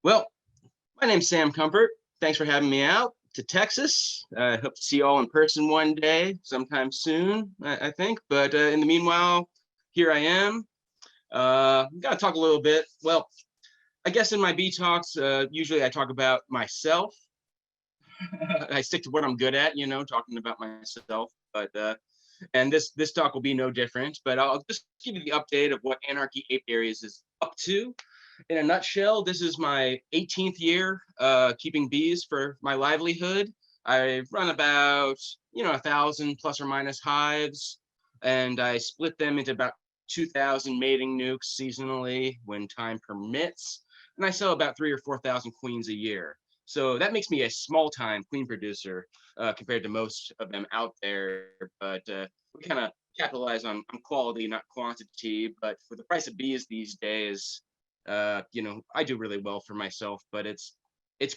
Well, my name's Sam Comfort. Thanks for having me out to Texas. I hope to see you all in person one day, sometime soon, I think. But in the meanwhile, here I am. Got to talk a little bit. Well, I guess in my bee talks, usually I talk about myself. I stick to what I'm good at, talking about myself. And this talk will be no different. But I'll just give you the update of what Anarchy Apiaries is up to. In a nutshell, this is my 18th year keeping bees for my livelihood. I run about 1,000 plus or minus hives, and I split them into about 2,000 mating nukes seasonally when time permits, and I sell about 3 or 4,000 queens a year. So that makes me a small-time queen producer compared to most of them out there. But we kind of capitalize on quality, not quantity. But for the price of bees these days, I do really well for myself, but it's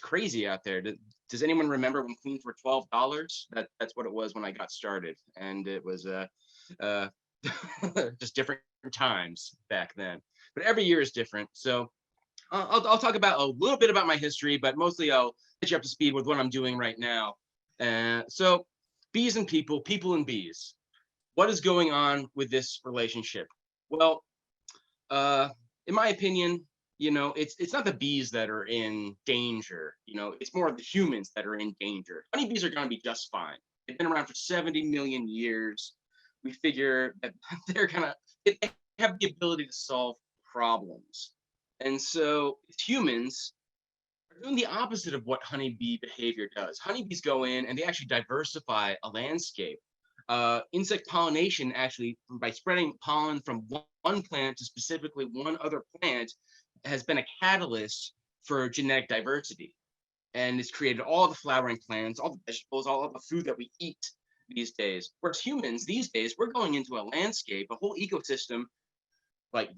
crazy out there. Does anyone remember when queens were $12? That's what it was when I got started, and it was uh just different times back then. But every year is different. So I'll talk about a little bit about my history, but mostly I'll get you up to speed with what I'm doing right now. So bees and people, people and bees. What is going on with this relationship? Well, uh, in my opinion, it's not the bees that are in danger. It's more the humans that are in danger. Honeybees are going to be just fine. They've been around for 70 million years. We figure that they have the ability to solve problems. And so humans are doing the opposite of what honeybee behavior does. Honeybees go in and they actually diversify a landscape. Insect pollination, actually, by spreading pollen from one plant to specifically one other plant, has been a catalyst for genetic diversity. And it's created all the flowering plants, all the vegetables, all of the food that we eat these days. Whereas humans these days, we're going into a landscape, a whole ecosystem, like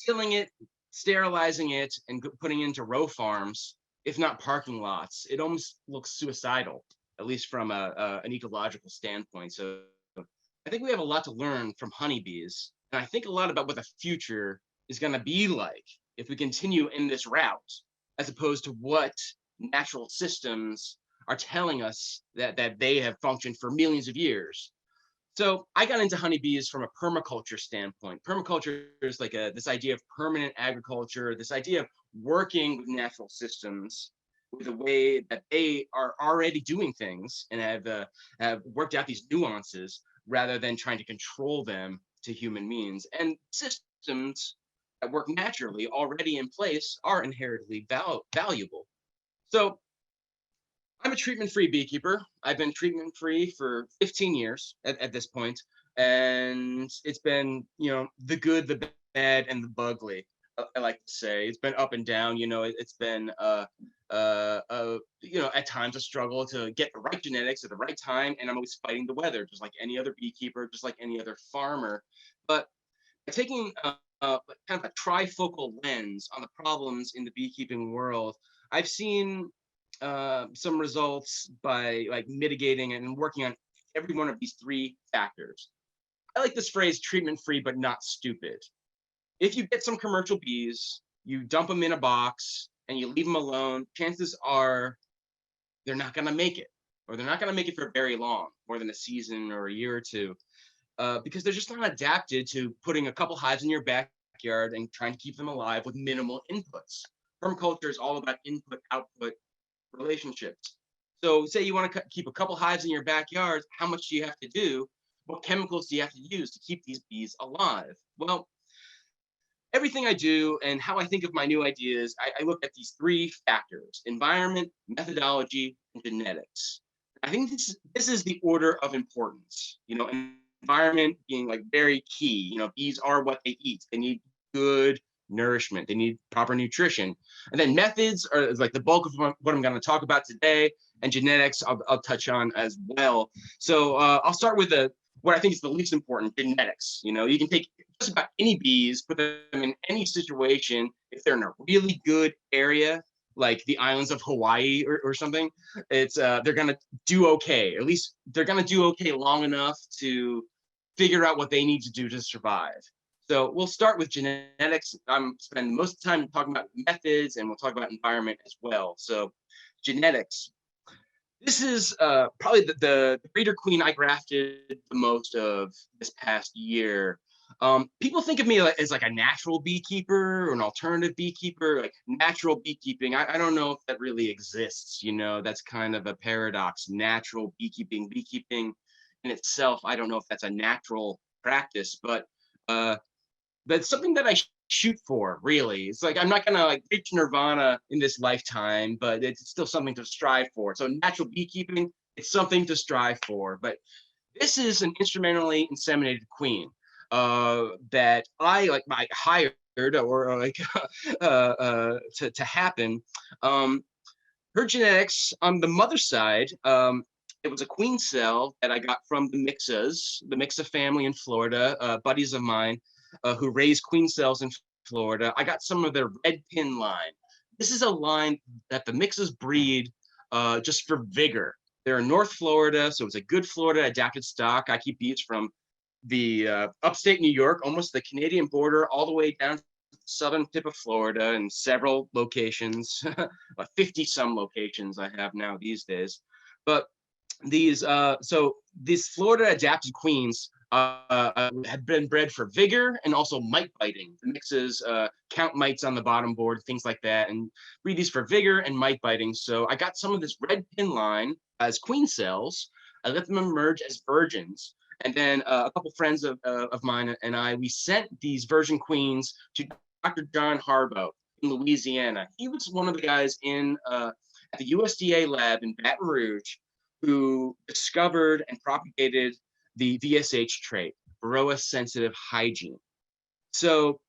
tilling it, sterilizing it, and putting it into row farms, if not parking lots. It almost looks suicidal, at least from an ecological standpoint. So I think we have a lot to learn from honeybees. And I think a lot about what the future is going to be like if we continue in this route, as opposed to what natural systems are telling us that they have functioned for millions of years. So I got into honeybees from a permaculture standpoint. Permaculture is like this idea of permanent agriculture, this idea of working with natural systems with the way that they are already doing things and have worked out these nuances rather than trying to control them to human means. And systems that work naturally already in place are inherently valuable. So I'm a treatment-free beekeeper. I've been treatment-free for 15 years at this point, and it's been, the good, the bad, and the ugly. I like to say it's been up and down. It's been, at times a struggle to get the right genetics at the right time, and I'm always fighting the weather, just like any other beekeeper, just like any other farmer. But by taking kind of a trifocal lens on the problems in the beekeeping world, I've seen some results by like mitigating and working on every one of these three factors. I like this phrase treatment free, but not stupid. If you get some commercial bees, you dump them in a box and you leave them alone, chances are they're not going to make it, or they're not going to make it for very long, more than a season or a year or two, because they're just not adapted to putting a couple hives in your backyard and trying to keep them alive with minimal inputs. Permaculture is all about input output relationships. So say you want to keep a couple hives in your backyard, how much do you have to do? What chemicals do you have to use to keep these bees alive? Well, everything I do and how I think of my new ideas, I look at these three factors: environment, methodology, and genetics. I think this is the order of importance. Environment being like very key. Bees are what they eat. They need good nourishment. They need proper nutrition. And then methods are like the bulk of what I'm going to talk about today. And genetics, I'll touch on as well. So I'll start with what I think is the least important: genetics. You can take just about any bees, put them in any situation. If they're in a really good area, like the islands of Hawaii or something, they're going to do okay. At least they're going to do okay long enough to figure out what they need to do to survive. So we'll start with genetics. I'm spending most of the time talking about methods, and we'll talk about environment as well. So genetics. This is probably the breeder queen I grafted the most of this past year. People think of me as like a natural beekeeper or an alternative beekeeper, like natural beekeeping. I don't know if that really exists. That's kind of a paradox. Natural beekeeping in itself, I don't know if that's a natural practice, but uh, that's something that I shoot for, really. It's like I'm not gonna like reach nirvana in this lifetime, but it's still something to strive for. So natural beekeeping, it's something to strive for. But this is an instrumentally inseminated queen that I hired or like to happen. Um, Her genetics on the mother side, it was a queen cell that I got from the Mixa family in Florida, buddies of mine who raise queen cells in Florida. I got some of their red pin line. This is a line that the Mixas breed just for vigor. They're in North Florida, so it's a good Florida adapted stock. I keep these from the upstate New York, almost the Canadian border, all the way down to the southern tip of Florida in several locations, 50 some locations I have now these days. But these Florida adapted queens had been bred for vigor and also mite biting. The mixes count mites on the bottom board, things like that, and breed these for vigor and mite biting. So I got some of this red pin line as queen cells. I let them emerge as virgins. And then a couple friends of mine and we sent these virgin queens to Dr. John Harbaugh in Louisiana. He was one of the guys at the USDA lab in Baton Rouge who discovered and propagated the VSH trait, Varroa sensitive hygiene. So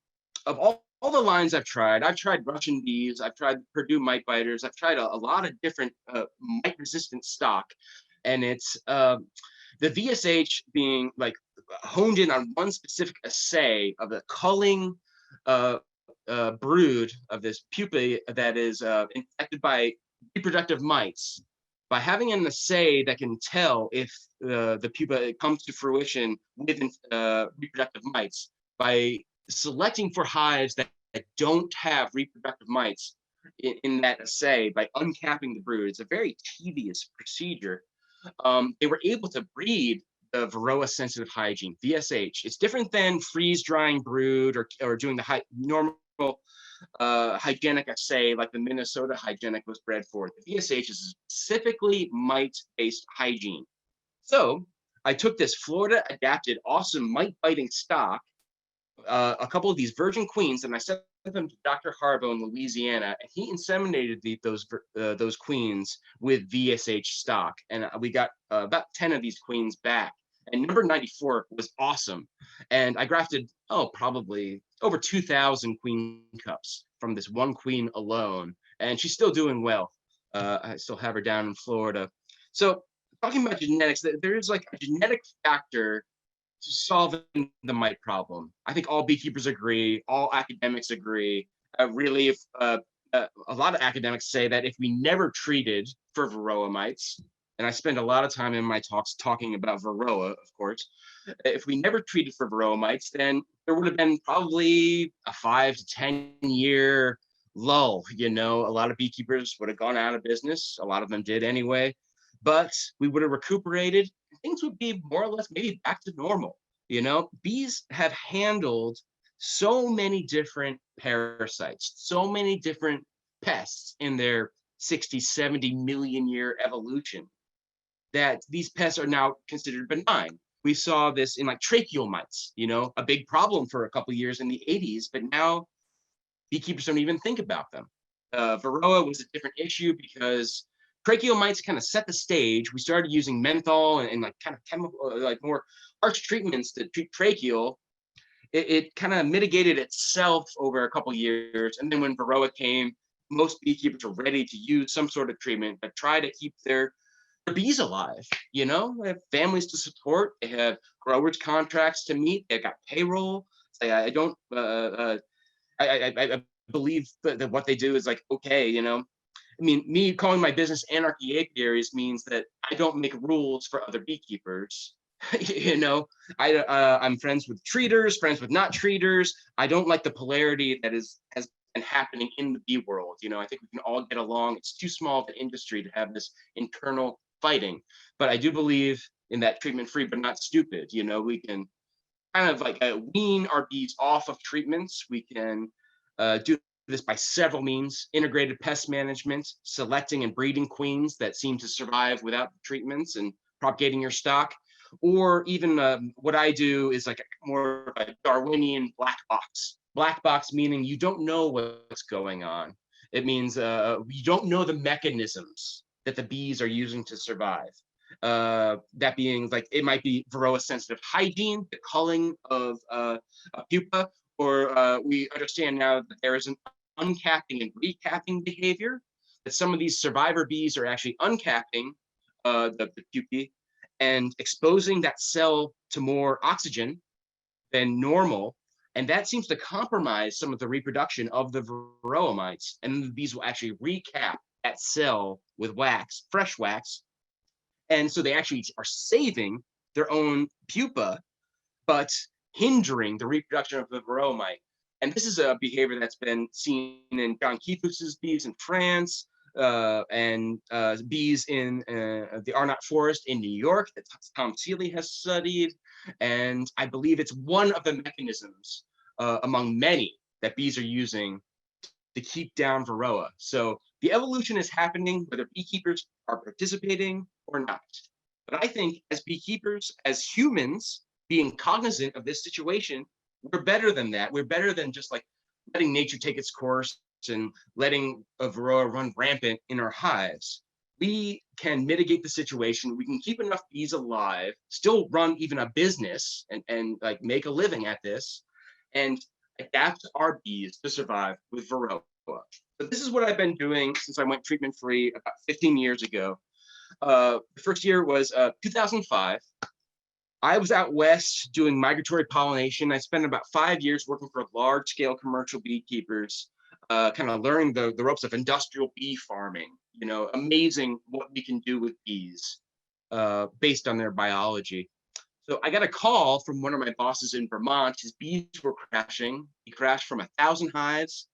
of all the lines I've tried Russian bees, I've tried Purdue mite biters, I've tried a lot of different mite resistant stock. And it's the VSH being like honed in on one specific assay of the culling brood of this pupa that is infected by reproductive mites. By having an assay that can tell if the pupa comes to fruition with reproductive mites, by selecting for hives that don't have reproductive mites in that assay, by uncapping the brood, it's a very tedious procedure. They were able to breed the Varroa sensitive hygiene, VSH. It's different than freeze drying brood or doing the normal hygienic assay like the Minnesota hygienic was bred for. The VSH is specifically mite-based hygiene. So I took this Florida adapted, awesome mite biting stock, a couple of these virgin queens, and I sent them to Dr. Harbaugh in Louisiana, and he inseminated those queens with VSH stock, and we got about 10 of these queens back. And number 94 was awesome, and I grafted probably over 2,000 queen cups from this one queen alone, and she's still doing well. I still have her down in Florida. So talking about genetics, there is like a genetic factor to solving the mite problem. I think all beekeepers agree, all academics agree. Really, if a lot of academics say that if we never treated for Varroa mites, and I spend a lot of time in my talks talking about Varroa, of course, if we never treated for Varroa mites, then there would have been probably a 5 to 10 year lull. A lot of beekeepers would have gone out of business. A lot of them did anyway, but we would have recuperated. Things would be more or less maybe back to normal. Bees have handled so many different parasites, so many different pests in their 60, 70 million year evolution that these pests are now considered benign. We saw this in like tracheal mites, a big problem for a couple of years in the 80s, but now beekeepers don't even think about them. Varroa was a different issue because tracheal mites kind of set the stage. We started using menthol and like kind of chemical, like more harsh treatments to treat tracheal. It kind of mitigated itself over a couple of years. And then when Varroa came, most beekeepers were ready to use some sort of treatment, but try to keep their bees alive. They have families to support, they have growers contracts to meet, they've got payroll. I don't I believe that what they do is like okay. I mean, me calling my business Anarchy Apiaries means that I don't make rules for other beekeepers. You know, I'm friends with treaters, friends with not treaters. I don't like the polarity that has been happening in the bee world. You know, I think we can all get along. It's too small of an industry to have this internal fighting. But I do believe in that treatment free, but not stupid. You know, we can kind of like wean our bees off of treatments. We can do this by several means: integrated pest management, selecting and breeding queens that seem to survive without treatments, and propagating your stock. Or even what I do is like more of a Darwinian black box. Black box meaning you don't know what's going on. It means you don't know the mechanisms that the bees are using to survive. That being like, it might be Varroa sensitive hygiene, the culling of a pupa, or we understand now that there is an uncapping and recapping behavior, that some of these survivor bees are actually uncapping the pupae and exposing that cell to more oxygen than normal. And that seems to compromise some of the reproduction of the varroa mites. And the bees will actually recap that cell with wax, fresh wax. And so they actually are saving their own pupa, but hindering the reproduction of the varroa mite. And this is a behavior that's been seen in John Kiefous's bees in France, and bees in the Arnott Forest in New York that Tom Seeley has studied. And I believe it's one of the mechanisms among many that bees are using to keep down varroa. So the evolution is happening whether beekeepers are participating or not. But I think as beekeepers, as humans, being cognizant of this situation, we're better than that. We're better than just like letting nature take its course and letting a varroa run rampant in our hives. We can mitigate the situation. We can keep enough bees alive, still run even a business and like make a living at this, and adapt our bees to survive with varroa. So this is what I've been doing since I went treatment free about 15 years ago. The first year was 2005. I was out west doing migratory pollination. I spent about 5 years working for large scale commercial beekeepers, kind of learning the ropes of industrial bee farming. You know, amazing what we can do with bees based on their biology. So I got a call from one of my bosses in Vermont. His bees were crashing. He crashed from 1,000 hives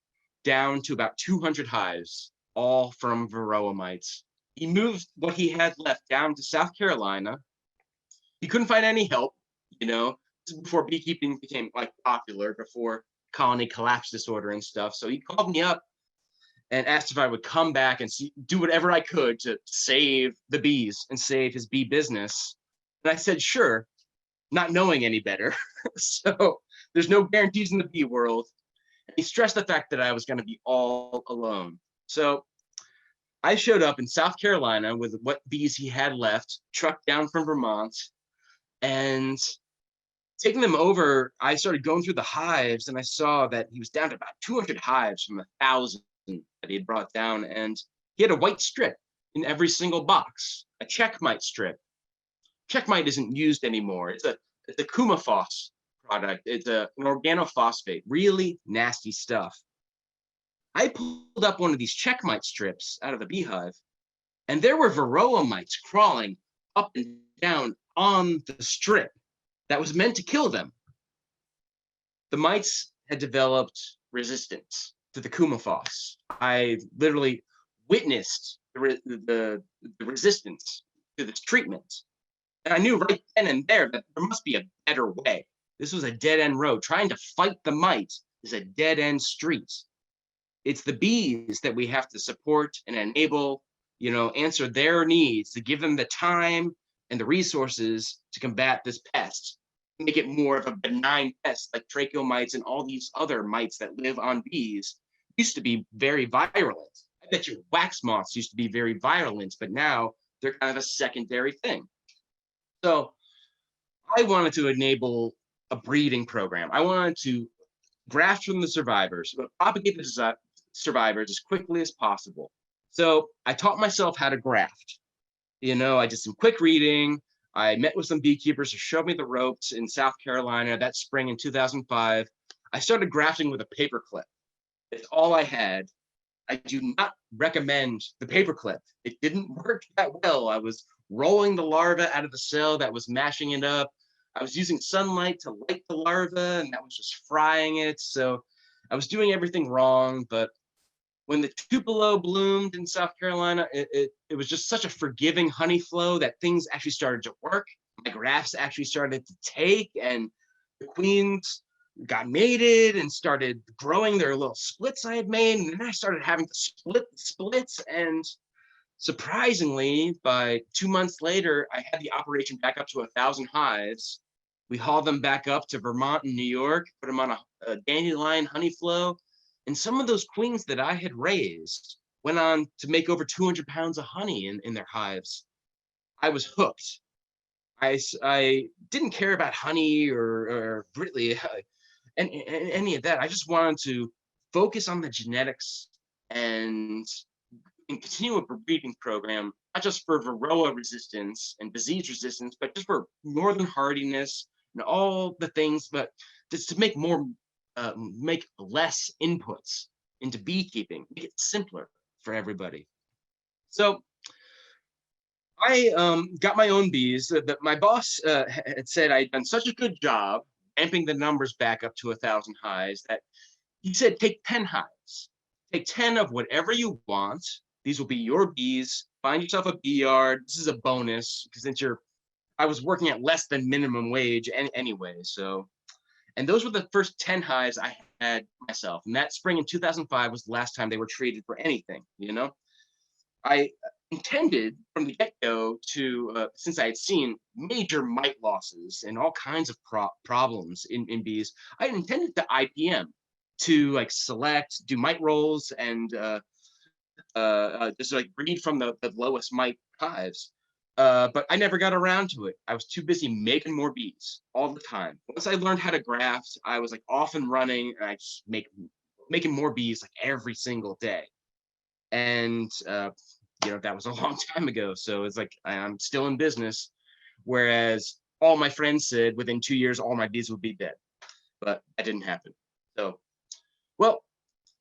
down to about 200 hives, all from varroa mites. He moved what he had left down to South Carolina. He couldn't find any help, you know. This is before beekeeping became like popular, before colony collapse disorder and stuff. So he called me up and asked if I would come back and do whatever I could to save the bees and save his bee business. And I said, sure, not knowing any better. So there's no guarantees in the bee world. And he stressed the fact that I was going to be all alone. So I showed up in South Carolina with what bees he had left, trucked down from Vermont, and taking them over. I started going through the hives, and I saw that he was down to about 200 hives from 1,000 that he had brought down. And he had a white strip in every single box, a checkmite strip. Checkmite isn't used anymore. It's a coumaphos product. It's an organophosphate, really nasty stuff. I pulled up one of these checkmite strips out of the beehive, and there were varroa mites crawling up and down on the strip that was meant to kill them. The mites had developed resistance to the coumaphos. I literally witnessed the resistance to this treatment. And I knew right then and there that there must be a better way. This was a dead end road. Trying to fight the mite is a dead end street. It's the bees that we have to support and enable, you know, answer their needs, to give them the time and the resources to combat this pest, make it more of a benign pest like tracheomites and all these other mites that live on bees. Used to be very virulent. I bet you wax moths used to be very virulent, but now they're kind of a secondary thing. So I wanted to enable a breeding program. I wanted to graft from the survivors, but propagate the survivors as quickly as possible. So I taught myself how to graft. You know, I did some quick reading. I met with some beekeepers who showed me the ropes in South Carolina that spring in 2005. I started grafting with a paper clip. It's all I had. I do not recommend the paperclip. It didn't work that well. I was rolling the larva out of the cell that was mashing it up. I was using sunlight to light the larva, and that was just frying it. So I was doing everything wrong. But when the Tupelo bloomed in South Carolina, it was just such a forgiving honey flow that things actually started to work. My grafts actually started to take, and the queens got mated and started growing their little splits I had made. And then I started having to split the splits. And surprisingly, by 2 months later, I had the operation back up to 1,000 hives. We hauled them back up to Vermont and New York, put them on a dandelion honey flow. And some of those queens that I had raised went on to make over 200 pounds of honey in their hives. I was hooked. I didn't care about honey or really any of that. I just wanted to focus on the genetics and continue a breeding program, not just for Varroa resistance and disease resistance, but just for northern hardiness and all the things, but just to make make less inputs into beekeeping, make it simpler for everybody. So I got my own bees. My boss had said I'd done such a good job amping the numbers back up to 1,000 hives that he said, take 10 hives. Take 10 of whatever you want. These will be your bees. Find yourself a bee yard. This is a bonus because I was working at less than minimum wage anyway. So, and those were the first 10 hives I had myself. And that spring in 2005 was the last time they were treated for anything, I intended from the get-go to, since I had seen major mite losses and all kinds of problems in bees, I intended to IPM to like select, do mite rolls, and just like breed from the lowest mite hives. But I never got around to it. I was too busy making more bees all the time. Once I learned how to graft, I was like off and running, and I just making more bees like every single day. And that was a long time ago. So it's like I'm still in business, whereas all my friends said within 2 years all my bees would be dead, but that didn't happen. So, well,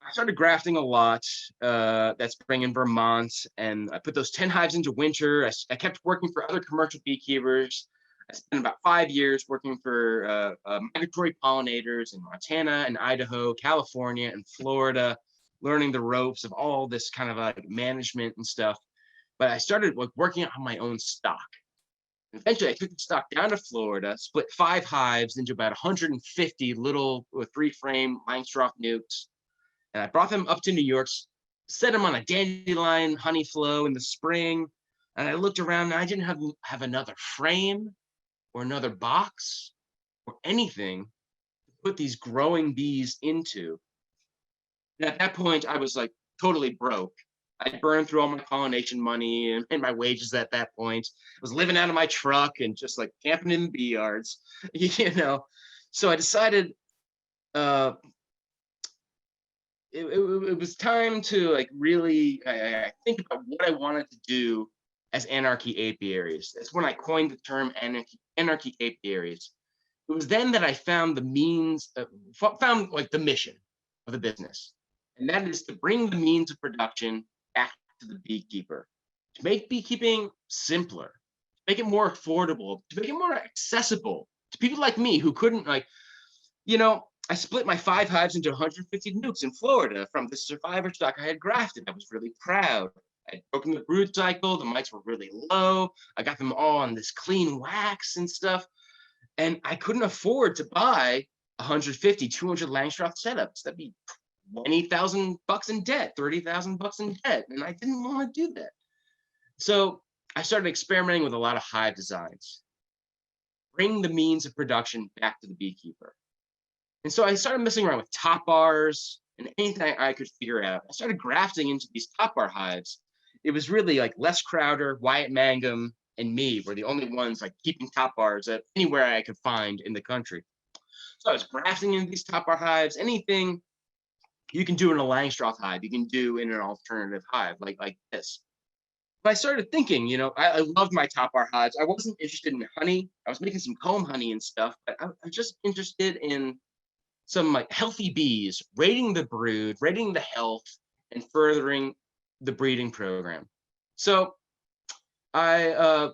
I started grafting a lot that spring in Vermont, and I put those 10 hives into winter. I kept working for other commercial beekeepers. I spent about 5 years working for migratory pollinators in Montana and Idaho, California, and Florida, learning the ropes of all this kind of like management and stuff. But I started like working on my own stock. Eventually, I took the stock down to Florida, split 5 hives into about 150 little 3-frame Langstroth nukes. And I brought them up to New York, set them on a dandelion honey flow in the spring. And I looked around and I didn't have another frame or another box or anything to put these growing bees into. And at that point, I was like totally broke. I burned through all my pollination money and my wages at that point. I was living out of my truck and just like camping in bee yards, So I decided it was time to like really I think about what I wanted to do as anarchy apiaries. That's when I coined the term anarchy apiaries. It was then that I found the means, found like the mission of the business, and that is to bring the means of production back to the beekeeper, to make beekeeping simpler, to make it more affordable, to make it more accessible to people like me who couldn't I split my 5 hives into 150 nukes in Florida from the survivor stock I had grafted. I was really proud. I had broken the brood cycle. The mites were really low. I got them all on this clean wax and stuff. And I couldn't afford to buy 150, 200 Langstroth setups. That'd be $20,000 in debt, $30,000 in debt. And I didn't want to do that. So I started experimenting with a lot of hive designs. Bring the means of production back to the beekeeper. And so I started messing around with top bars and anything I could figure out. I started grafting into these top bar hives. It was really like Les Crowder, Wyatt Mangum, and me were the only ones like keeping top bars at anywhere I could find in the country. So I was grafting into these top bar hives. Anything you can do in a Langstroth hive, you can do in an alternative hive like this. But I started thinking, I loved my top bar hives. I wasn't interested in honey. I was making some comb honey and stuff, but I was just interested in some like healthy bees, rating the brood, rating the health, and furthering the breeding program. So I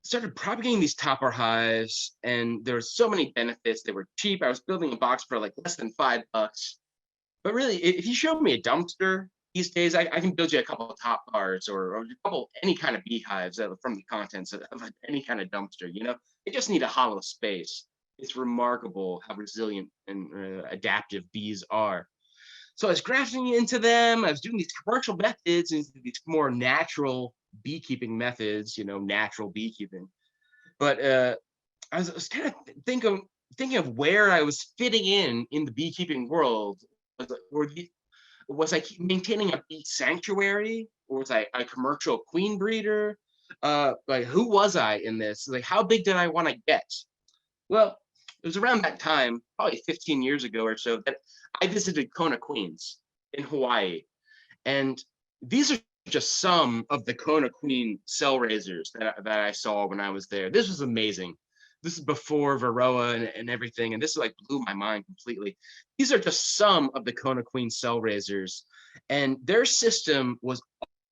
started propagating these topper hives, and there were so many benefits. They were cheap. I was building a box for like less than $5. But really, if you show me a dumpster these days, I can build you a couple of top bars, or a couple any kind of beehives from the contents of any kind of dumpster. They just need a hollow space. It's remarkable how resilient and adaptive bees are. So I was grafting into them. I was doing these commercial methods and these more natural beekeeping methods. Natural beekeeping. But I was kind of thinking of where I was fitting in the beekeeping world. Was I maintaining a bee sanctuary, or was I a commercial queen breeder? Like, who was I in this? Like, how big did I want to get? Well, it was around that time, probably 15 years ago or so, that I visited Kona Queens in Hawaii. And these are just some of the Kona Queen cell raisers that I saw when I was there. This was amazing. This is before Varroa and everything, and this like blew my mind completely. These are just some of the Kona Queen cell raisers, and their system was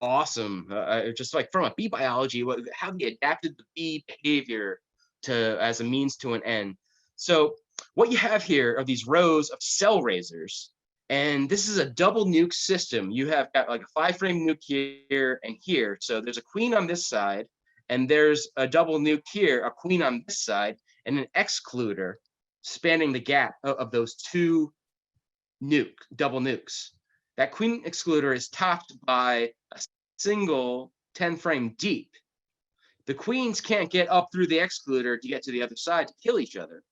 awesome. Just like from a bee biology, how they adapted the bee behavior to as a means to an end. So what you have here are these rows of cell raisers, and this is a double nuke system. You have got like a 5-frame nuke here and here. So there's a queen on this side, and there's a double nuke here, a queen on this side, and an excluder spanning the gap of those two double nukes. That queen excluder is topped by a single 10-frame deep. The queens can't get up through the excluder to get to the other side to kill each other.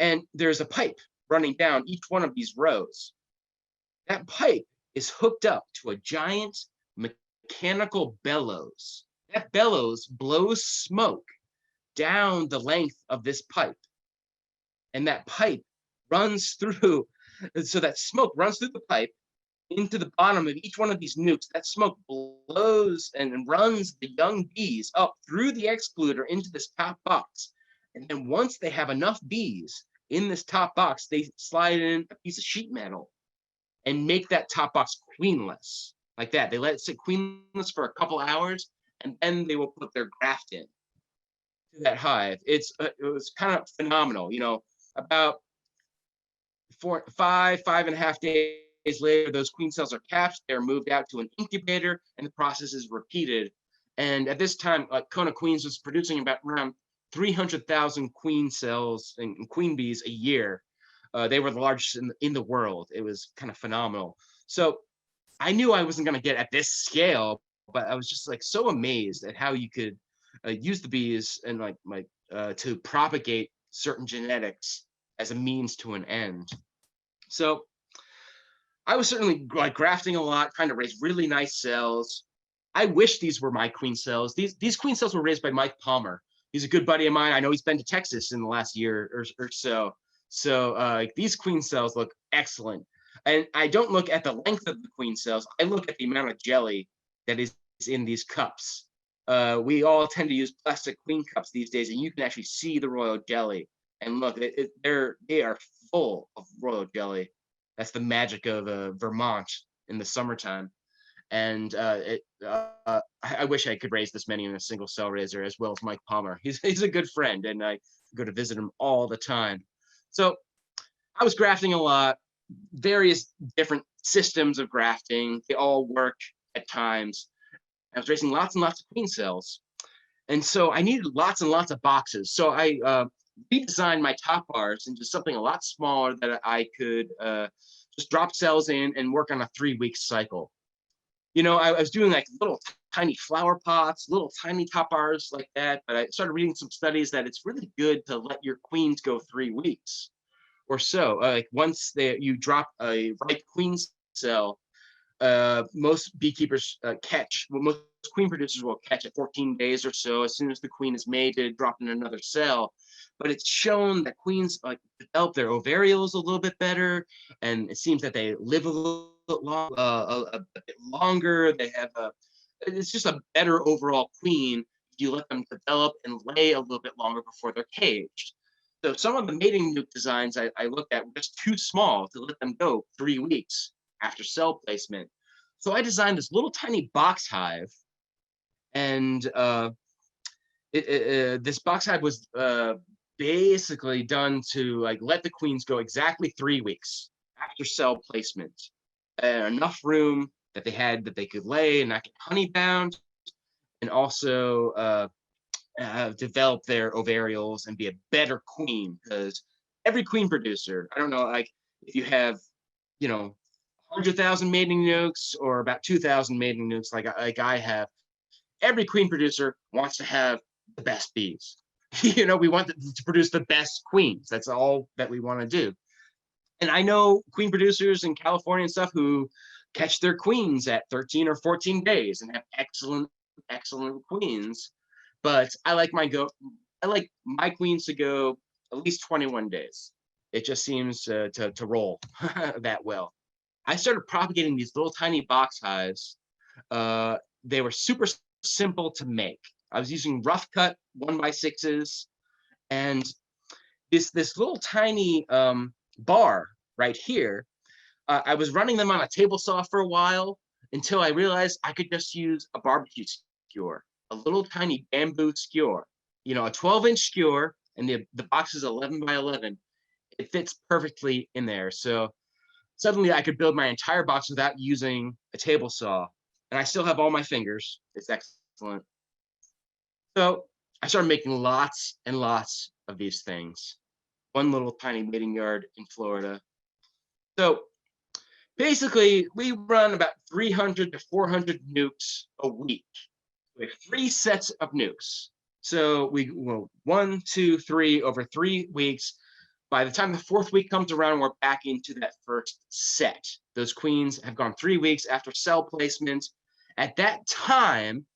And there's a pipe running down each one of these rows. That pipe is hooked up to a giant mechanical bellows. That bellows blows smoke down the length of this pipe. And that pipe runs through, so that smoke runs through the pipe into the bottom of each one of these nukes. That smoke blows and runs the young bees up through the excluder into this top box. And then once they have enough bees in this top box, they slide in a piece of sheet metal and make that top box queenless. Like that. They let it sit queenless for a couple hours, and then they will put their graft in to that hive. It was kind of phenomenal. About 5.5 days later, those queen cells are capped. They're moved out to an incubator, and the process is repeated. And at this time, Kona Queens was producing about around 300,000 queen cells and queen bees a year. They were the largest in the world. It was kind of phenomenal. So I knew I wasn't going to get at this scale, but I was just like so amazed at how you could use the bees and to propagate certain genetics as a means to an end. So I was certainly grafting a lot, trying to raise really nice cells. I wish these were my queen cells. These queen cells were raised by Mike Palmer. He's a good buddy of mine. I know he's been to Texas in the last year or so. So these queen cells look excellent. And I don't look at the length of the queen cells. I look at the amount of jelly that is in these cups. We all tend to use plastic queen cups these days, and you can actually see the royal jelly. And look, they are full of royal jelly. That's the magic of Vermont in the summertime. And I wish I could raise this many in a single cell raiser, as well as Mike Palmer. He's a good friend, and I go to visit him all the time. So I was grafting a lot, various different systems of grafting. They all work at times. I was raising lots and lots of queen cells. And so I needed lots and lots of boxes. So I redesigned my top bars into something a lot smaller that I could just drop cells in and work on a 3-week cycle. I was doing like little tiny flower pots, little tiny top bars like that. But I started reading some studies that it's really good to let your queens go 3 weeks or so. Like once you drop a ripe queen cell, most beekeepers most queen producers will catch at 14 days or so, as soon as the queen is mated, drop in another cell. But it's shown that queens develop their ovarioles a little bit better, and it seems that they live a little bit longer. They have it's just a better overall queen if you let them develop and lay a little bit longer before they're caged. So some of the mating nuke designs I looked at were just too small to let them go 3 weeks after cell placement. So I designed this little tiny box hive, and this box hive was basically done to like let the queens go exactly 3 weeks after cell placement, enough room that they could lay and not get honey bound, and also develop their ovarials and be a better queen. Because every queen producer, I don't know, like if you have, 100,000 mating nukes or about 2,000 mating nukes, like I have, every queen producer wants to have the best bees. We want to produce the best queens. That's all that we want to do. And I know queen producers in California and stuff who catch their queens at 13 or 14 days and have excellent queens. But I like my queens to go at least 21 days. It just seems to roll that well. I started propagating these little tiny box hives. They were super simple to make. I was using rough cut 1x6s, and this little tiny bar right here. I was running them on a table saw for a while until I realized I could just use a barbecue skewer, a little tiny bamboo skewer, a 12-inch skewer, and the box is 11 by 11. It fits perfectly in there. So suddenly I could build my entire box without using a table saw, and I still have all my fingers. It's excellent. So I started making lots and lots of these things. One little tiny mating yard in Florida. So basically, we run about 300 to 400 nukes a week. We have 3 sets of nukes. So we go 1, 2, 3 over 3 weeks. By the time the 4th week comes around, we're back into that first set. Those queens have gone 3 weeks after cell placement. At that time,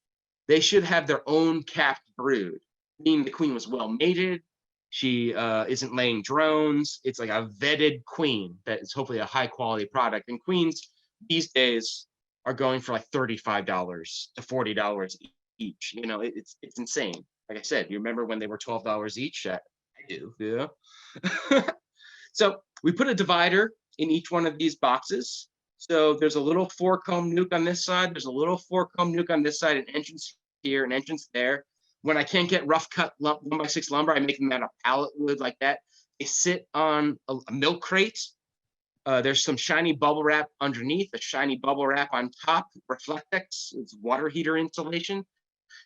they should have their own capped brood, meaning the queen was well mated. She isn't laying drones. It's like a vetted queen that is hopefully a high quality product. And queens these days are going for like $35 to $40 each. It's insane. Like I said, you remember when they were $12 each? I do, yeah. So we put a divider in each one of these boxes. So there's a little 4-comb nuke on this side. There's a little 4-comb nuke on this side, an entrance here, an entrance there. When I can't get rough cut 1x6 lumber, I make them out of pallet wood like that. They sit on a milk crate. There's some shiny bubble wrap underneath, a shiny bubble wrap on top, Reflectex, it's water heater insulation.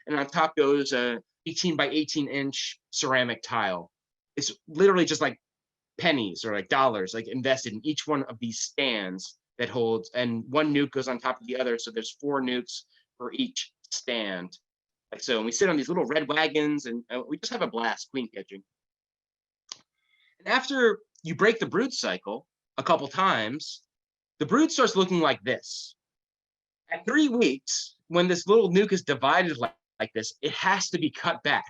And on top goes a 18 by 18 inch ceramic tile. It's literally just like pennies or like dollars, like invested in each one of these stands that holds, and one nuke goes on top of the other. So there's 4 nukes for each stand. Like so, and we sit on these little red wagons, and we just have a blast queen catching. And after you break the brood cycle a couple times, the brood starts looking like this. At 3 weeks, when this little nuke is divided like this, it has to be cut back.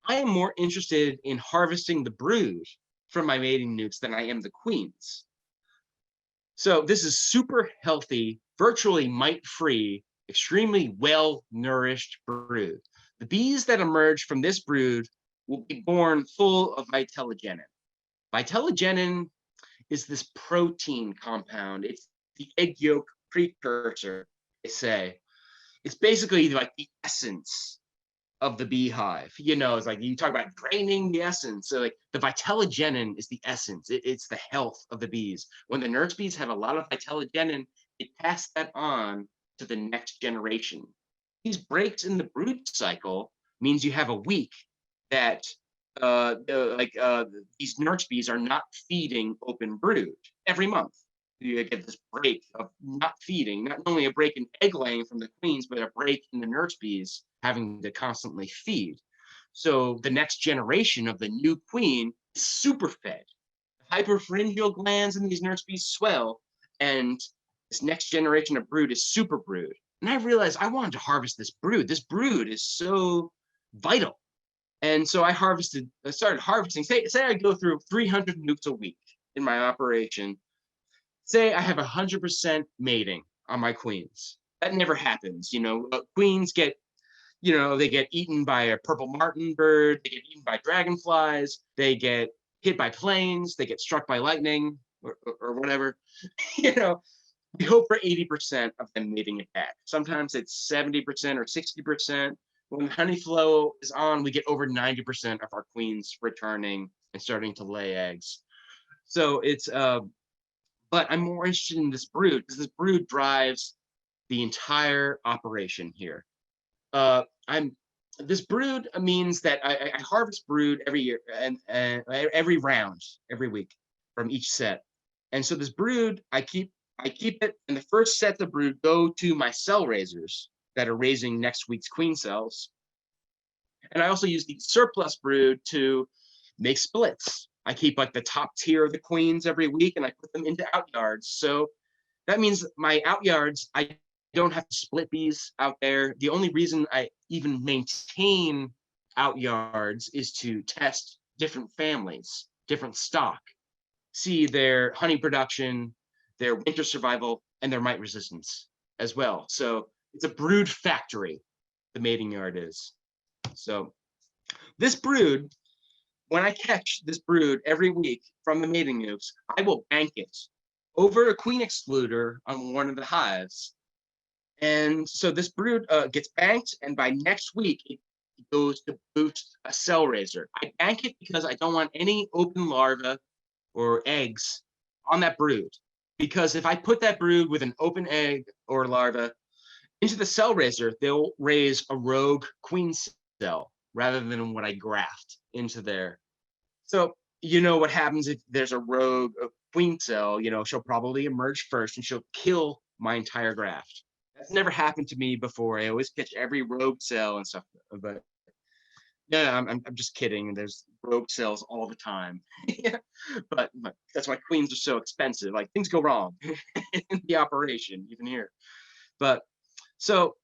I am more interested in harvesting the brood from my mating nukes than I am the queens. So this is super healthy, virtually mite-free, extremely well-nourished brood. The bees that emerge from this brood will be born full of vitellogenin. Vitellogenin is this protein compound. It's the egg yolk precursor, they say. It's basically like the essence of the beehive. It's like you talk about draining the essence. So like the vitellogenin is the essence. It's the health of the bees. When the nurse bees have a lot of vitellogenin, they pass that on to the next generation. These breaks in the brood cycle means you have a week that these nurse bees are not feeding open brood every month. You get this break of not feeding, not only a break in egg laying from the queens, but a break in the nurse bees having to constantly feed. So the next generation of the new queen is super fed. Hyperpharyngeal glands in these nurse bees swell, and this next generation of brood is super brood. And I realized I wanted to harvest this brood. This brood is so vital. And so I started harvesting. Say I go through 300 nukes a week in my operation. Say I have 100% mating on my queens. That never happens. Queens get, they get eaten by a purple martin bird. They get eaten by dragonflies. They get hit by planes. They get struck by lightning or whatever. we hope for 80% of them mating it back. Sometimes it's 70% or 60%. When honey flow is on, we get over 90% of our queens returning and starting to lay eggs. So it's but I'm more interested in this brood because this brood drives the entire operation here. I'm This brood means that I harvest brood every year and every round, every week from each set. And so this brood, I keep it, and the first set of brood go to my cell raisers that are raising next week's queen cells. And I also use the surplus brood to make splits. I keep like the top tier of the queens every week and I put them into out yards. So that means my out yards, I don't have to split these out there. The only reason I even maintain out yards is to test different families, different stock, see their honey production, their winter survival, and their mite resistance as well. So it's a brood factory, the mating yard is. So this brood, when I catch this brood every week from the mating nukes, I will bank it over a queen excluder on one of the hives. And so this brood gets banked, and by next week, it goes to boost a cell raiser. I bank it because I don't want any open larvae or eggs on that brood. Because if I put that brood with an open egg or larva into the cell raiser, they'll raise a rogue queen cell rather than what I graft into there. So you know what happens if there's a rogue queen cell, she'll probably emerge first and she'll kill my entire graft. That's never happened to me before. I always catch every rogue cell and stuff, but yeah, I'm just kidding. There's rogue cells all the time. Yeah, but that's why queens are so expensive. Like things go wrong in the operation, even here. But so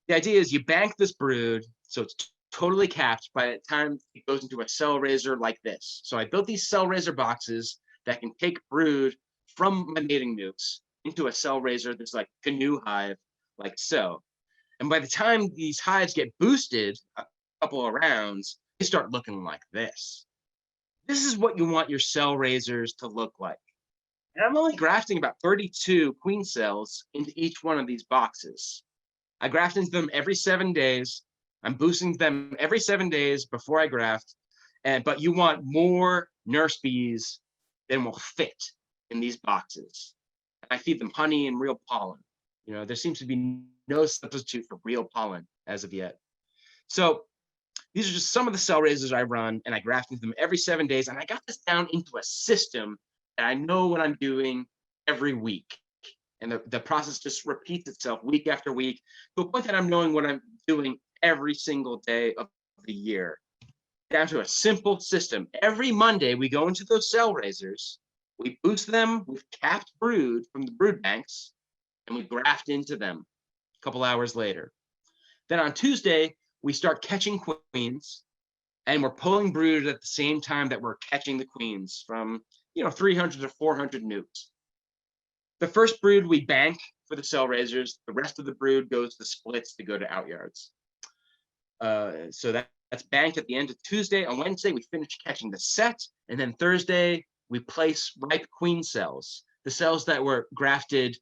the idea is you bank this brood, so it's totally capped by the time it goes into a cell raiser like this. So I built these cell raiser boxes that can take brood from my mating nukes into a cell raiser that's like canoe hive, like so. And by the time these hives get boosted a couple of rounds, they start looking like this. This is what you want your cell raisers to look like. And I'm only grafting about 32 queen cells into each one of these boxes. I graft into them every 7 days. I'm boosting them every 7 days before I graft. But you want more nurse bees than will fit in these boxes. I feed them honey and real pollen. There seems to be no substitute for real pollen as of yet. So these are just some of the cell raisers I run, and I graft into them every 7 days. And I got this down into a system that I know what I'm doing every week. And the process just repeats itself week after week to a point that I'm knowing what I'm doing every single day of the year. Down to a simple system. Every Monday, we go into those cell raisers, we boost them with capped brood from the brood banks, and we graft into them a couple hours later. Then on Tuesday, we start catching queens, and we're pulling brood at the same time that we're catching the queens from 300 to 400 nukes. The first brood we bank for the cell raisers. The rest of the brood goes to splits to go to out yards. So that's banked at the end of Tuesday. On Wednesday, we finish catching the set. And then Thursday, we place ripe queen cells, the cells that were grafted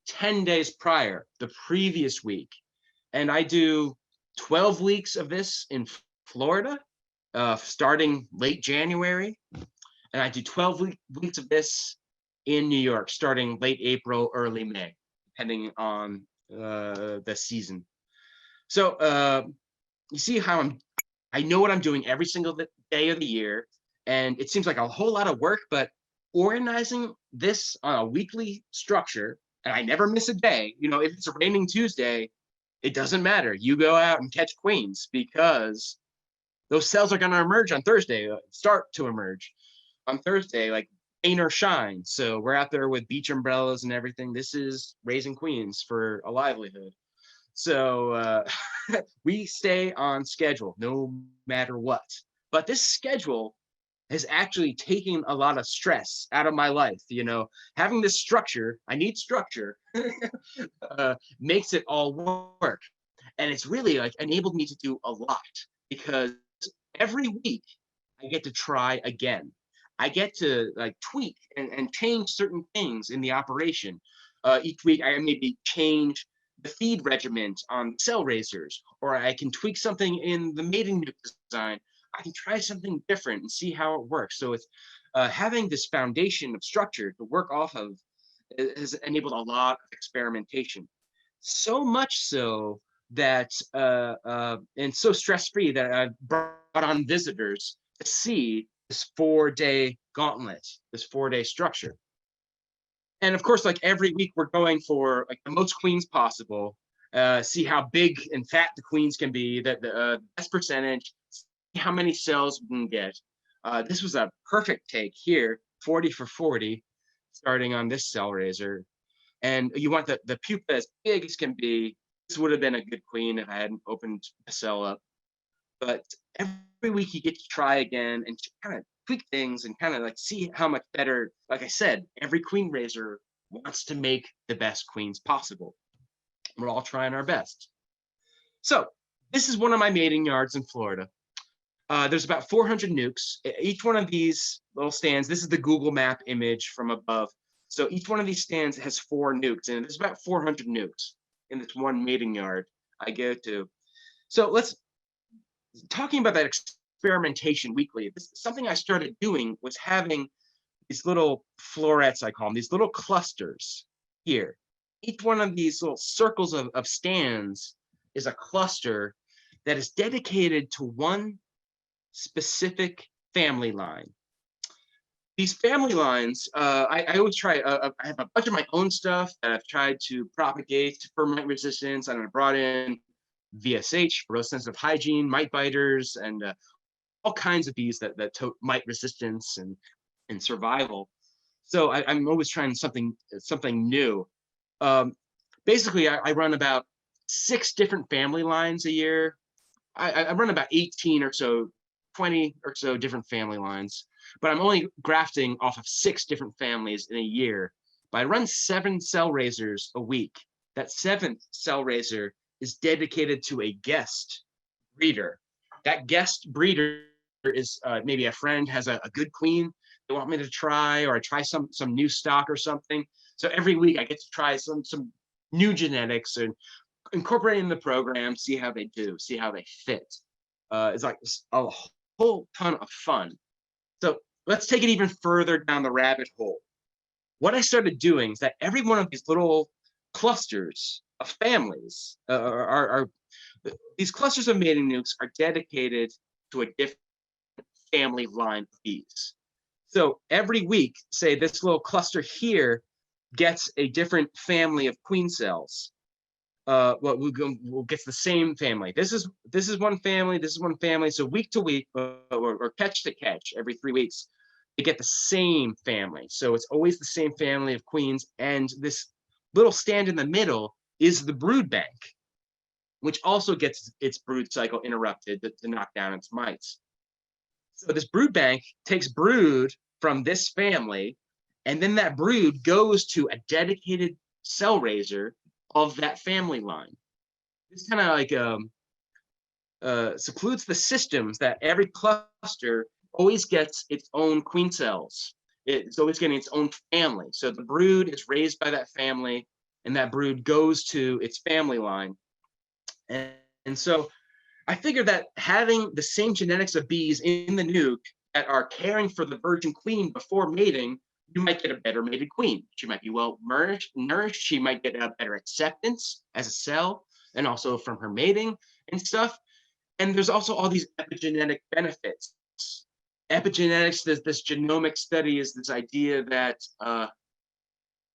10 days prior, the previous week. And I do 12 weeks of this in Florida, starting late January. And I do 12 weeks of this in New York, starting late April, early May, depending on the season. So you see how I know what I'm doing every single day of the year, and it seems like a whole lot of work, but organizing this on a weekly structure, and I never miss a day. If it's a raining Tuesday, it doesn't matter. You go out and catch queens because those cells are going to emerge on Thursday, start to emerge on Thursday, like rain or shine. So we're out there with beach umbrellas and everything. This is raising queens for a livelihood. So we stay on schedule no matter what. But this schedule has actually taken a lot of stress out of my life. Having this structure, I need structure, makes it all work. And it's really like enabled me to do a lot because every week I get to try again. I get to like tweak and change certain things in the operation. Each week I maybe change the feed regimen on cell raisers, or I can tweak something in the mating nuke design. I can try something different and see how it works. So it's having this foundation of structure to work off of has enabled a lot of experimentation. So much so that and so stress-free that I've brought on visitors to see this 4-day gauntlet, this 4-day structure. And of course, like every week, we're going for like the most queens possible. See how big and fat the queens can be, that the best percentage, see how many cells we can get. This was a perfect take here, 40 for 40, starting on this cell raiser. And you want the pupa as big as can be. This would have been a good queen if I hadn't opened the cell up. But every week you get to try again and kind of tweak things and kind of like see how much better. Like I said, every queen raiser wants to make the best queens possible. We're all trying our best. So this is one of my mating yards in Florida. There's about 400 nukes. Each one of these little stands, this is the Google map image from above. So each one of these stands has 4 nukes, and there's about 400 nukes in this one mating yard I go to. So let's talking about that experimentation weekly. This is something I started doing was having these little florets, I call them, these little clusters here. Each one of these little circles of stands is a cluster that is dedicated to one specific family line. These family lines, I always try, I have a bunch of my own stuff that I've tried to propagate for mite resistance, and I brought in VSH, for sensitive hygiene, mite biters, and all kinds of bees that tote mite resistance and survival. So I'm always trying something new. Basically, I run about 6 different family lines a year. I run about 18 or so, 20 or so different family lines, but I'm only grafting off of 6 different families in a year. But I run 7 cell raisers a week. That 7th cell raiser is dedicated to a guest breeder. That guest breeder is maybe a friend has a good queen they want me to try, or I try some new stock or something. So every week I get to try some new genetics and incorporate in the program, see how they do, see how they fit. It's like a whole ton of fun. So let's take it even further down the rabbit hole. What I started doing is that every one of these little clusters of families are these clusters of mating nukes are dedicated to a different family line of bees. So every week, say this little cluster here gets a different family of queen cells. Well, we'll get the same family. This is one family. This is one family. So week to week, or catch to catch, every 3 weeks, they get the same family. So it's always the same family of queens. And this little stand in the middle is the brood bank, which also gets its brood cycle interrupted to knock down its mites. So this brood bank takes brood from this family, and then that brood goes to a dedicated cell raiser of that family line. This kind of like secludes the systems that every cluster always gets its own queen cells. It's always getting its own family. So the brood is raised by that family, and that brood goes to its family line. And so I figured that having the same genetics of bees in the nuke that are caring for the virgin queen before mating, you might get a better mated queen. She might be well nourished. She might get a better acceptance as a cell, and also from her mating and stuff. And there's also all these epigenetic benefits. Epigenetics, this genomic study, is this idea that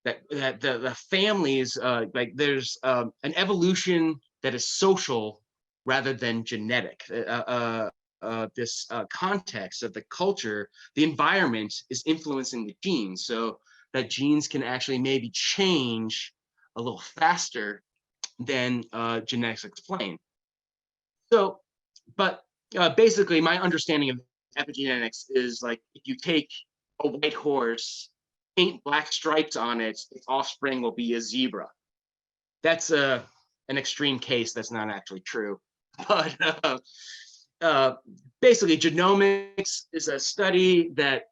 the families, like there's an evolution that is social rather than genetic. This context of the culture, the environment is influencing the genes, so that genes can actually maybe change a little faster than genetics explain. So, but basically my understanding of epigenetics is like, if you take a white horse, paint black stripes on it, its offspring will be a zebra. That's an extreme case. That's not actually true. But basically, genomics is a study that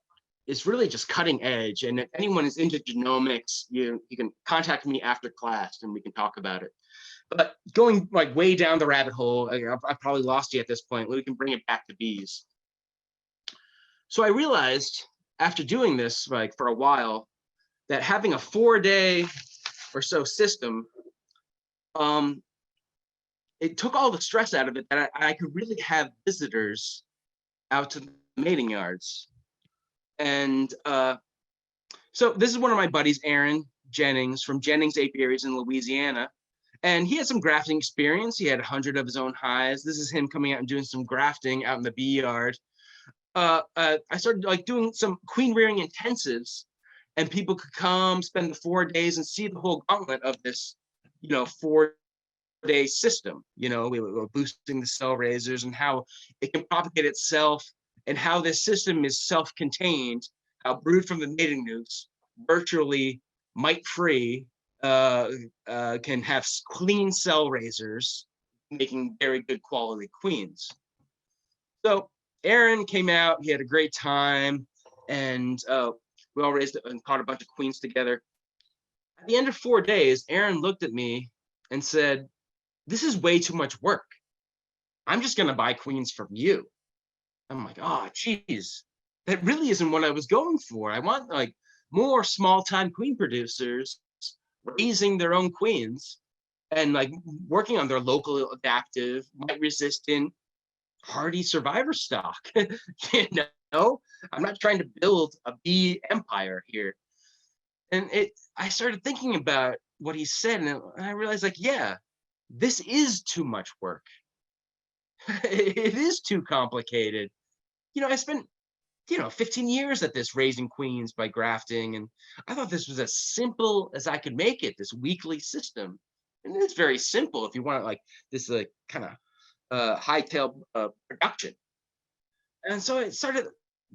is really just cutting edge. And if anyone is into genomics, you can contact me after class and we can talk about it. But going like way down the rabbit hole, I've probably lost you at this point. We can bring it back to bees. So I realized after doing this like for a while that having a 4-day or so system, it took all the stress out of it, that I could really have visitors out to the mating yards. And so this is one of my buddies, Aaron Jennings from Jennings Apiaries in Louisiana. And he had some grafting experience. He had 100 of his own hives. This is him coming out and doing some grafting out in the bee yard. I started like doing some queen rearing intensives, and people could come spend the 4 days and see the whole gauntlet of this, 4-day system. We were boosting the cell raisers and how it can propagate itself, and how this system is self-contained, how brood from the mating nukes, virtually mite-free, can have clean cell raisers, making very good quality queens. So Aaron came out, he had a great time, and we all raised and caught a bunch of queens together. At the end of 4 days, Aaron looked at me and said, "This is way too much work. I'm just gonna buy queens from you." I'm like, oh, geez, that really isn't what I was going for. I want like more small-time queen producers raising their own queens and like working on their local adaptive, mite-resistant, hardy survivor stock. I'm not trying to build a bee empire here. And I started thinking about what he said, and I realized, like, yeah, this is too much work. It is too complicated. I spent 15 years at this, raising queens by grafting, and I thought this was as simple as I could make it, this weekly system. And it's very simple if you want like this like kind of high-tail production. And so I started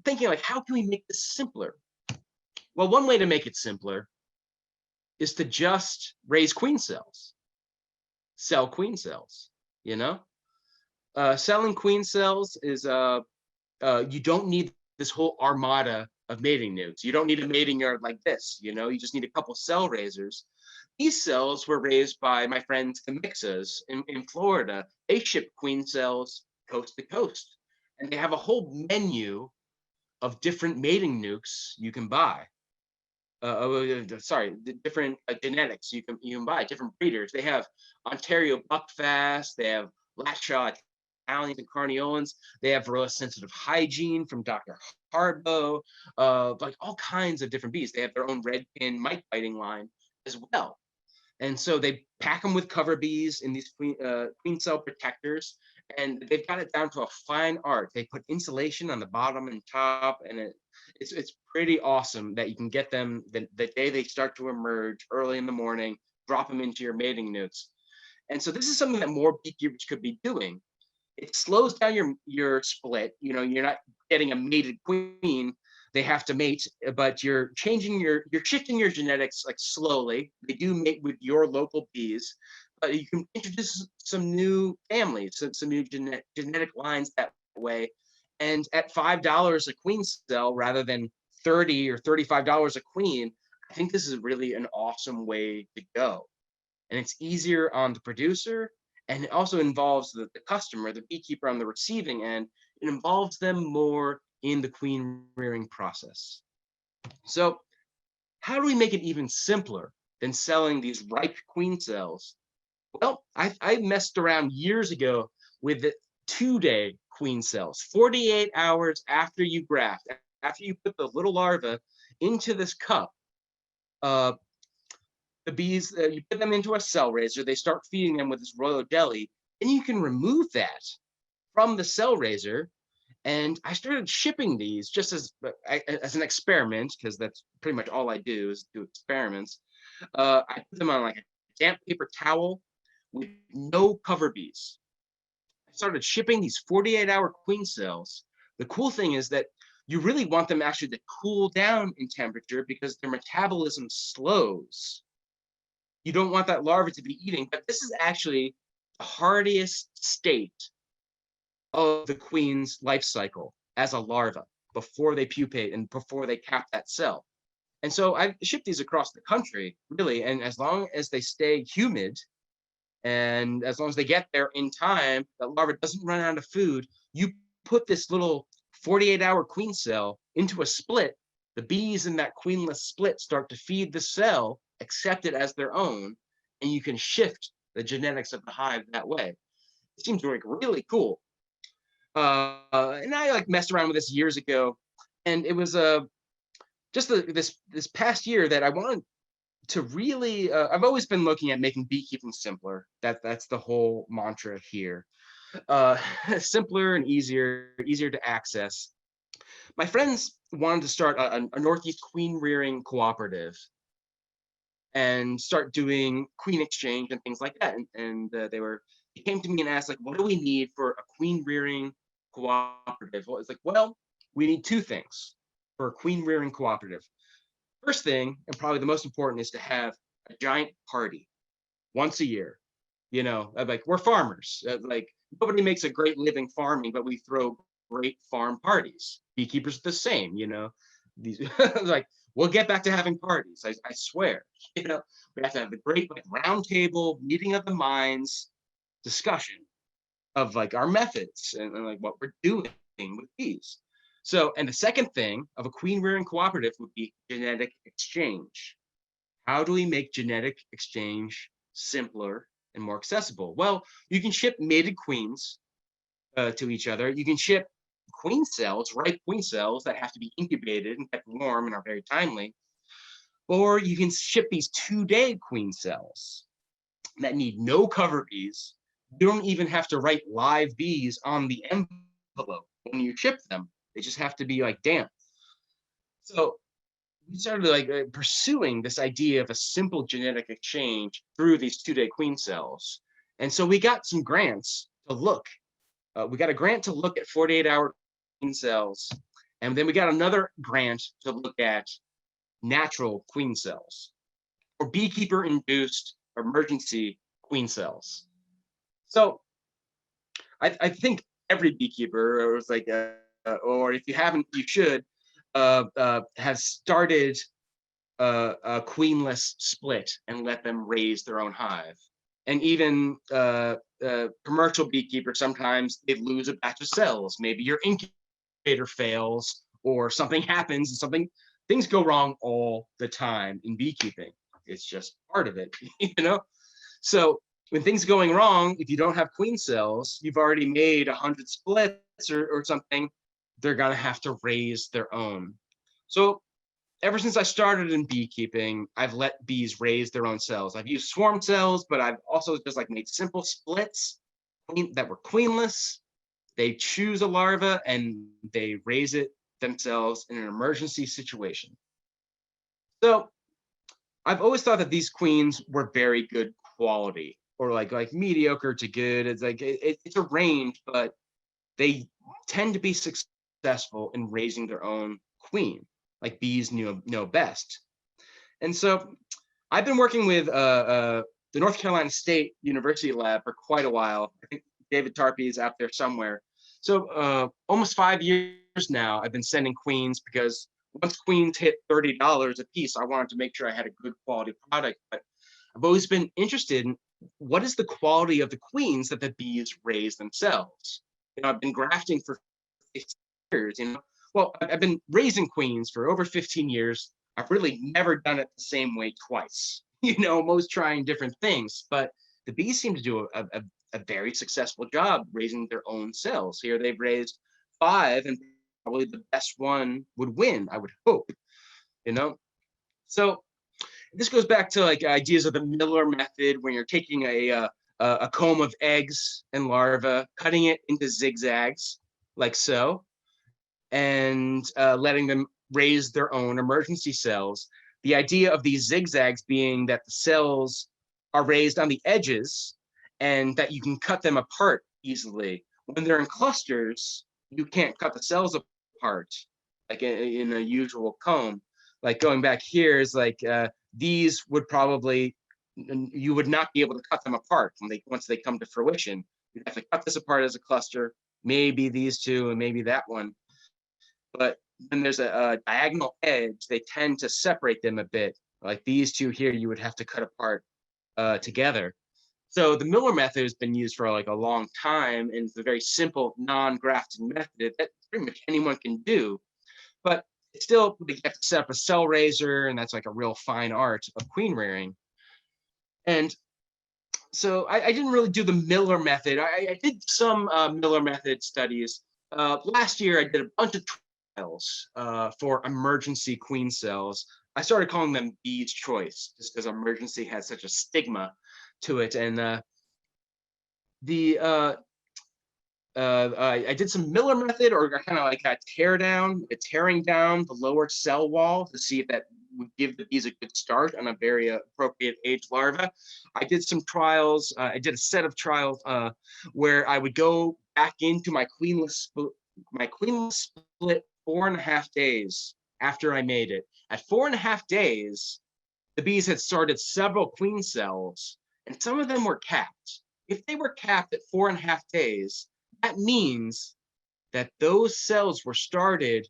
thinking, like, how can we make this simpler? Well, one way to make it simpler is to just raise queen cells, sell queen cells. Selling queen cells is you don't need this whole armada of mating nukes. You don't need a mating yard like this. You just need a couple cell raisers. These cells were raised by my friends the Mixas in Florida. They ship queen cells coast to coast, and they have a whole menu of different mating nukes you can buy. The different genetics you can buy, different breeders. They have Ontario Buckfast, they have Latshaw Italians and Carniolans. They have Varroa sensitive hygiene from Dr. Harbo, like all kinds of different bees. They have their own red pin mite biting line as well. And so they pack them with cover bees in these queen cell protectors, and they've got it down to a fine art. They put insulation on the bottom and top, and it's pretty awesome that you can get them the day they start to emerge early in the morning, drop them into your mating nukes. And so this is something that more beekeepers could be doing. It slows down your split. You're not getting a mated queen. They have to mate, but you're shifting your genetics like slowly. They do mate with your local bees, but you can introduce some new families, some new genetic lines that way. And at $5 a queen cell rather than $30 or $35 a queen, I think this is really an awesome way to go. And it's easier on the producer, and it also involves the customer, the beekeeper on the receiving end. It involves them more in the queen rearing process. So how do we make it even simpler than selling these ripe queen cells? Well, I messed around years ago with the 2-day queen cells, 48 hours after you graft, after you put the little larva into this cup. The bees, you put them into a cell raiser, they start feeding them with this royal jelly, and you can remove that from the cell raiser. And I started shipping these just as an experiment, because that's pretty much all I do is do experiments. I put them on like a damp paper towel with no cover bees. I started shipping these 48-hour queen cells. The cool thing is that you really want them actually to cool down in temperature because their metabolism slows. You don't want that larva to be eating, but this is actually the hardiest state of the queen's life cycle as a larva. before they pupate and before they cap that cell. And so I ship these across the country, really. And as long as they stay humid and as long as they get there in time, that larva doesn't run out of food, you put this little 48-hour queen cell into a split. The bees in that queenless split start to feed the cell, accept it as their own, and you can shift the genetics of the hive that way. It seems like really cool. And I like messed around with this years ago, and it was just this past year that I wanted to really. I've always been looking at making beekeeping simpler. That's the whole mantra here. Uh, Simpler and easier to access. My friends wanted to start a Northeast queen rearing cooperative and start doing queen exchange and things like that. And they came to me and asked, like, what do we need for a queen rearing cooperative? Well, it's like, well, we need two things for a queen rearing cooperative. First thing, and probably the most important, is to have a giant party once a year. Like, we're farmers. Like, nobody makes a great living farming, but we throw great farm parties. Beekeepers are the same. These like, we'll get back to having parties. I swear. We have to have the great, like, round table meeting of the minds discussion of, like, our methods and like what we're doing with bees. So, and the second thing of a queen rearing cooperative would be genetic exchange. How do we make genetic exchange simpler and more accessible? Well, you can ship mated queens to each other. You can ship queen cells, ripe queen cells that have to be incubated and kept warm and are very timely. Or you can ship these 2-day queen cells that need no cover bees. You don't even have to write live bees on the envelope when you ship them. They just have to be, like, damp. So we started, like, pursuing this idea of a simple genetic exchange through these 2-day queen cells. And so we got some grants to look. We got a grant to look at 48-hour queen cells. And then we got another grant to look at natural queen cells or beekeeper-induced emergency queen cells. So I think every beekeeper was like, or if you haven't, you should, have started a queenless split and let them raise their own hive. And even commercial beekeepers, sometimes they lose a batch of cells. Maybe your incubator fails or something happens and things go wrong all the time in beekeeping. It's just part of it, So when things are going wrong, if you don't have queen cells, you've already made 100 splits or something, they're going to have to raise their own. So ever since I started in beekeeping, I've let bees raise their own cells. I've used swarm cells, but I've also just, like, made simple splits that were queenless. They choose a larva and they raise it themselves in an emergency situation. So I've always thought that these queens were very good quality, or like mediocre to good. It's like it's a range, but they tend to be successful in raising their own queen, like bees know best. And so I've been working with the North Carolina State University lab for quite a while. I think David Tarpey is out there somewhere. So almost 5 years now, I've been sending queens because once queens hit $30 a piece, I wanted to make sure I had a good quality product. But I've always been interested in what is the quality of the queens that the bees raise themselves. I've been grafting for 15 years. Well, I've been raising queens for over 15 years. I've really never done it the same way twice. Most trying different things, but the bees seem to do a very successful job raising their own cells. Here they've raised 5, and probably the best one would win, I would hope. So this goes back to, like, ideas of the Miller method, when you're taking a comb of eggs and larvae, cutting it into zigzags like so, and letting them raise their own emergency cells. The idea of these zigzags being that the cells are raised on the edges and that you can cut them apart easily. When they're in clusters, you can't cut the cells apart like in a usual comb. Like, going back here is like these would probably, you would not be able to cut them apart once they come to fruition. You'd have to cut this apart as a cluster, maybe these two and maybe that one. but when there's a diagonal edge, they tend to separate them a bit. Like these two here, you would have to cut apart together. So the Miller method has been used for like a long time, and it's a very simple non-grafted method that pretty much anyone can do. But it's still, you have to set up a cell raiser, and that's like a real fine art of queen rearing. And so I didn't really do the Miller method. I did some Miller method studies. Last year, I did a bunch of trials for emergency queen cells. I started calling them Bee's Choice, just because emergency has such a stigma to it. And the I did some Miller method, or kind of like a tearing down the lower cell wall to see if that would give the bees a good start on a very appropriate age larva. I did some trials. I did a set of trials where I would go back into my queenless split 4.5 days after I made it. At 4.5 days, the bees had started several queen cells, and some of them were capped. If they were capped at 4.5 days, that means that those cells were started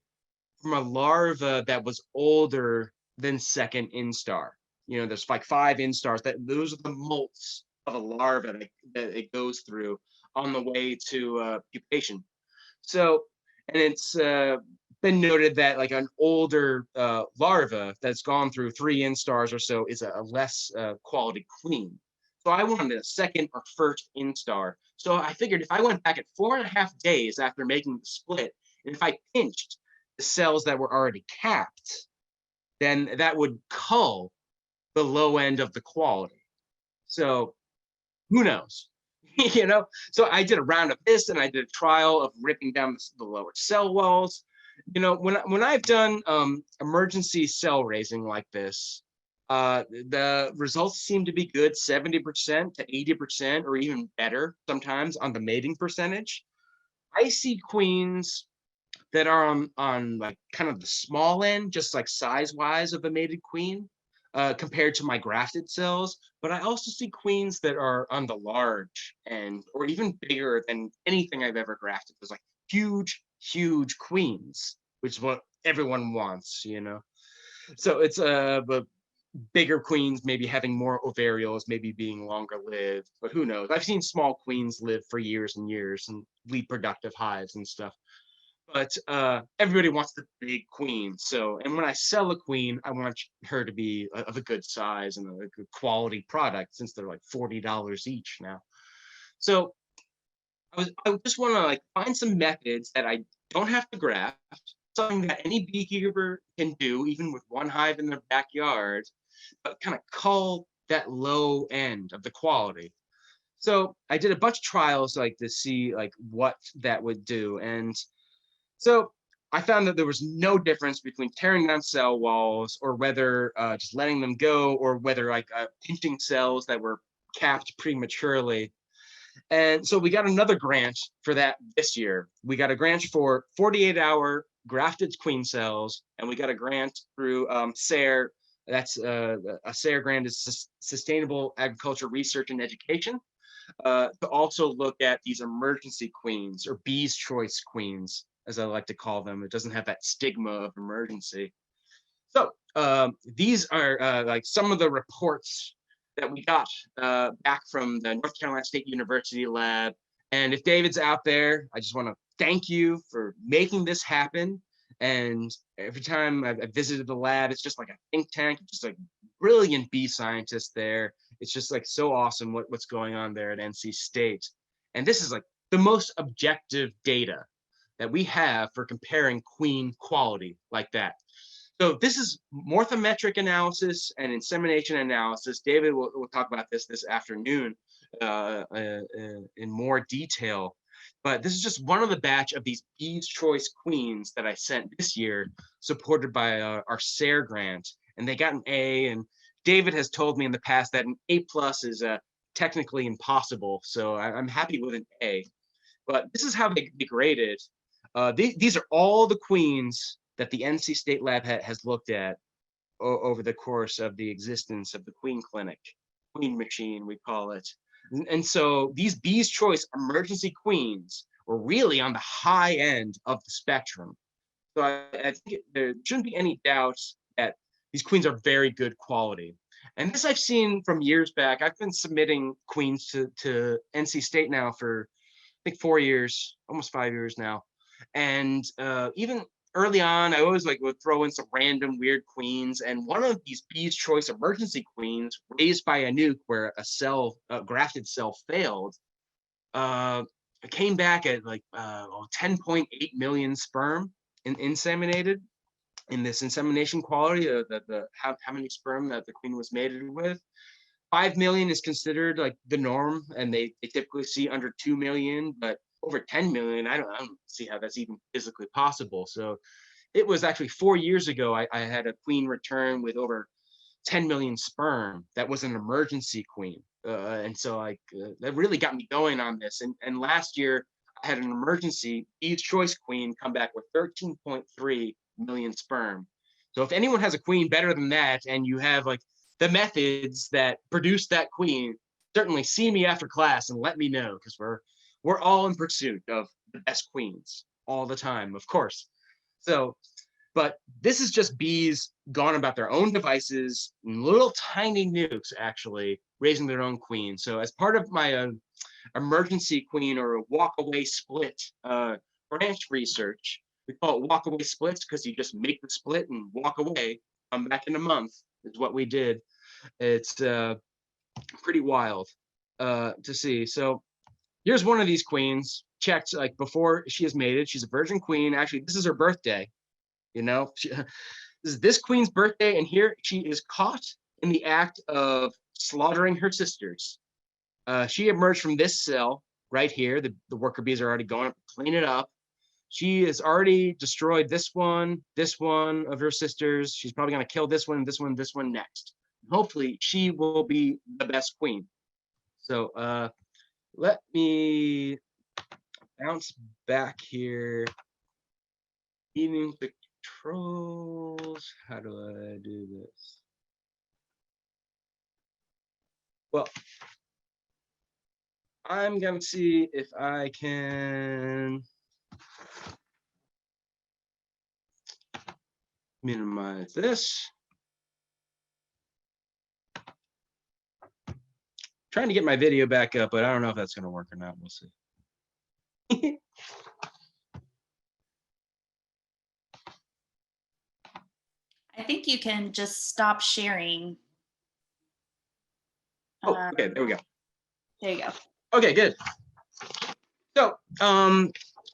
from a larva that was older than second instar. There's like 5 instars. Those are the molts of a larva that it goes through on the way to pupation. So, and it's been noted that like an older larva that's gone through 3 instars or so is a less quality queen. So I wanted a second or first instar. So I figured if I went back at 4.5 days after making the split, and if I pinched the cells that were already capped, then that would cull the low end of the quality. So who knows? So I did a round of this, and I did a trial of ripping down the lower cell walls. When I've done emergency cell raising like this, the results seem to be good, 70% to 80%, or even better sometimes on the mating percentage. I see queens that are on like kind of the small end, just like size wise of a mated queen, compared to my grafted cells. But I also see queens that are on the large end, or even bigger than anything I've ever grafted. There's like huge queens, which is what everyone wants. So it's but bigger queens maybe having more ovarials, maybe being longer lived, but who knows? I've seen small queens live for years and years and lead productive hives and stuff. But everybody wants the big queen. So, and when I sell a queen, I want her to be of a good size and a good quality product, since they're like $40 each now. So I just want to like find some methods that I don't have to graft, something that any beekeeper can do, even with one hive in their backyard, but kind of cull that low end of the quality. So I did a bunch of trials like to see like what that would do. And so I found that there was no difference between tearing down cell walls, or whether just letting them go, or whether like pinching cells that were capped prematurely. And so we got another grant for that this year. We got a grant for 48-hour grafted queen cells, and we got a grant through SARE. That's a SARE grant is Sustainable Agriculture Research and Education, to also look at these emergency queens, or Bee's Choice queens, as I like to call them. It doesn't have that stigma of emergency. So these are like some of the reports that we got back from the North Carolina State University lab. And if David's out there, I just want to thank you for making this happen. And every time I've visited the lab, it's just like a think tank, just like brilliant bee scientists there. It's just like so awesome what's going on there at NC State. And this is like the most objective data that we have for comparing queen quality like that. So this is morphometric analysis and insemination analysis. David will talk about this afternoon in more detail. But this is just one of the batch of these Bee's Choice queens that I sent this year, supported by our SARE grant. And they got an A. And David has told me in the past that an A+ is technically impossible. So I'm happy with an A. But this is how they graded. These are all the queens that the NC State lab has looked at over the course of the existence of the queen clinic, queen machine, we call it. And so these Bee's Choice emergency queens were really on the high end of the spectrum. So I think there shouldn't be any doubt that these queens are very good quality. And this I've seen from years back. I've been submitting queens to NC State now for I think 4 years, almost 5 years now. And even early on, I always like would throw in some random weird queens. And one of these Bee's Choice emergency queens raised by a nuke where a grafted cell failed, uh, it came back at like 10.8 million sperm inseminated in this insemination quality, how many sperm that the queen was mated with. 5 million is considered like the norm, and they typically see under 2 million, but over 10 million, I don't see how that's even physically possible. So it was actually 4 years ago, I had a queen return with over 10 million sperm that was an emergency queen. And so that really got me going on this. And last year I had an emergency Bee's Choice queen come back with 13.3 million sperm. So if anyone has a queen better than that, and you have like the methods that produce that queen, certainly see me after class and let me know, because we're all in pursuit of the best queens all the time, of course. So, but this is just bees gone about their own devices, little tiny nukes actually raising their own queen. So as part of my emergency queen or walk away split branch research, we call it walk away splits because you just make the split and walk away, come back in a month is what we did. It's pretty wild to see. So here's one of these queens checked like before she is mated. She's a virgin queen. Actually, this is her birthday. This is this queen's birthday, and here she is caught in the act of slaughtering her sisters. She emerged from this cell right here. The worker bees are already going up to clean it up. She has already destroyed this one of her sisters. She's probably going to kill this one next. Hopefully, she will be the best queen. So let me bounce back here. Eating controls. How do I do this? Well, I'm going to see if I can minimize this. Trying to get my video back up, but I don't know if that's going to work or not. We'll see. I think you can just stop sharing. Oh, okay, there we go. There you go. Okay, good. So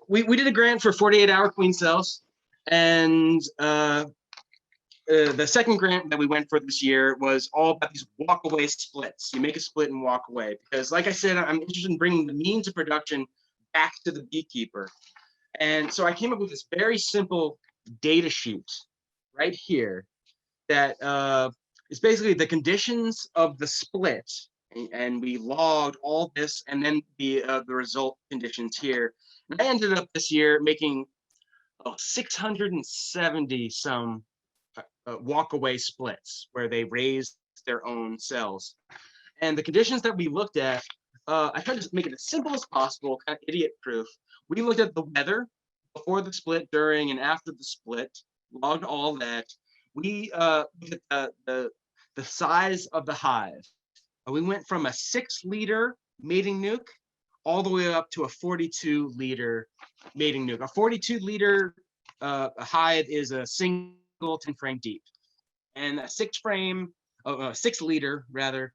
we did a grant for 48-hour queen cells, and the second grant that we went for this year was all about these walk-away splits. You make a split and walk away, because like I said, I'm interested in bringing the means of production back to the beekeeper. And so I came up with this very simple data sheet right here that is basically the conditions of the split, and we logged all this, and then the result conditions here. And I ended up this year making 670 some walk-away splits where they raised their own cells. And the conditions that we looked at, I tried to make it as simple as possible, kind of idiot-proof. We looked at the weather before the split, during, and after the split, logged all that. We looked at the size of the hive. We went from a 6-liter mating nuke all the way up to a 42-liter mating nuke. A 42-liter hive is a single 10-frame deep, and a 6-liter rather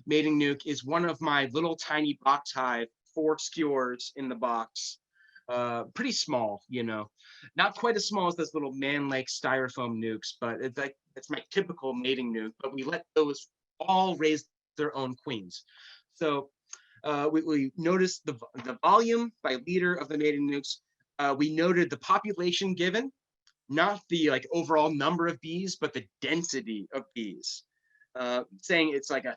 mating nuke is one of my little tiny box hive, 4 skewers in the box. Pretty small, not quite as small as this little Man Lake styrofoam nukes, but it's my typical mating nuke. But we let those all raise their own queens. So we noticed the volume by liter of the mating nukes. We noted the population given, not the overall number of bees, but the density of bees. Saying it's like a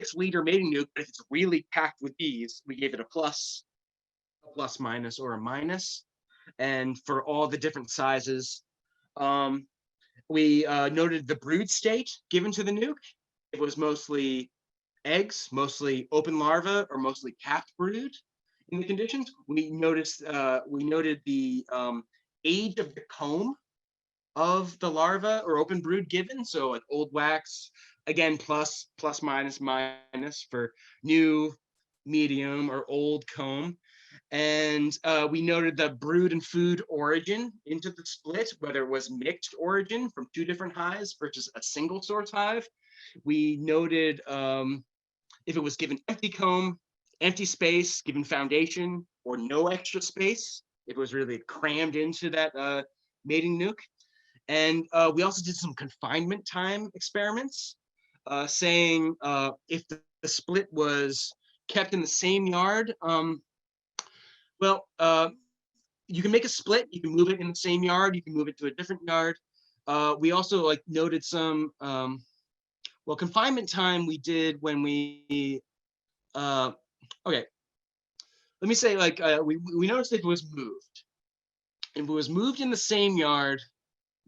6-liter mating nuke, but if it's really packed with bees, we gave it a plus minus, or a minus. And for all the different sizes, we noted the brood state given to the nuke. It was mostly eggs, mostly open larvae, or mostly capped brood. In the conditions, we noted the age of the comb of the larva or open brood given. So like old wax, again, plus, minus for new, medium, or old comb. And we noted the brood and food origin into the split, whether it was mixed origin from 2 different hives versus a single source hive. We noted if it was given empty comb, empty space, given foundation, or no extra space, if it was really crammed into that mating nuke. And we also did some confinement time experiments, saying if the split was kept in the same yard, well, you can make a split, you can move it in the same yard, you can move it to a different yard. We also like noted some, well, confinement time we did when we, okay, let me say like, we noticed if it was moved. If it was moved in the same yard,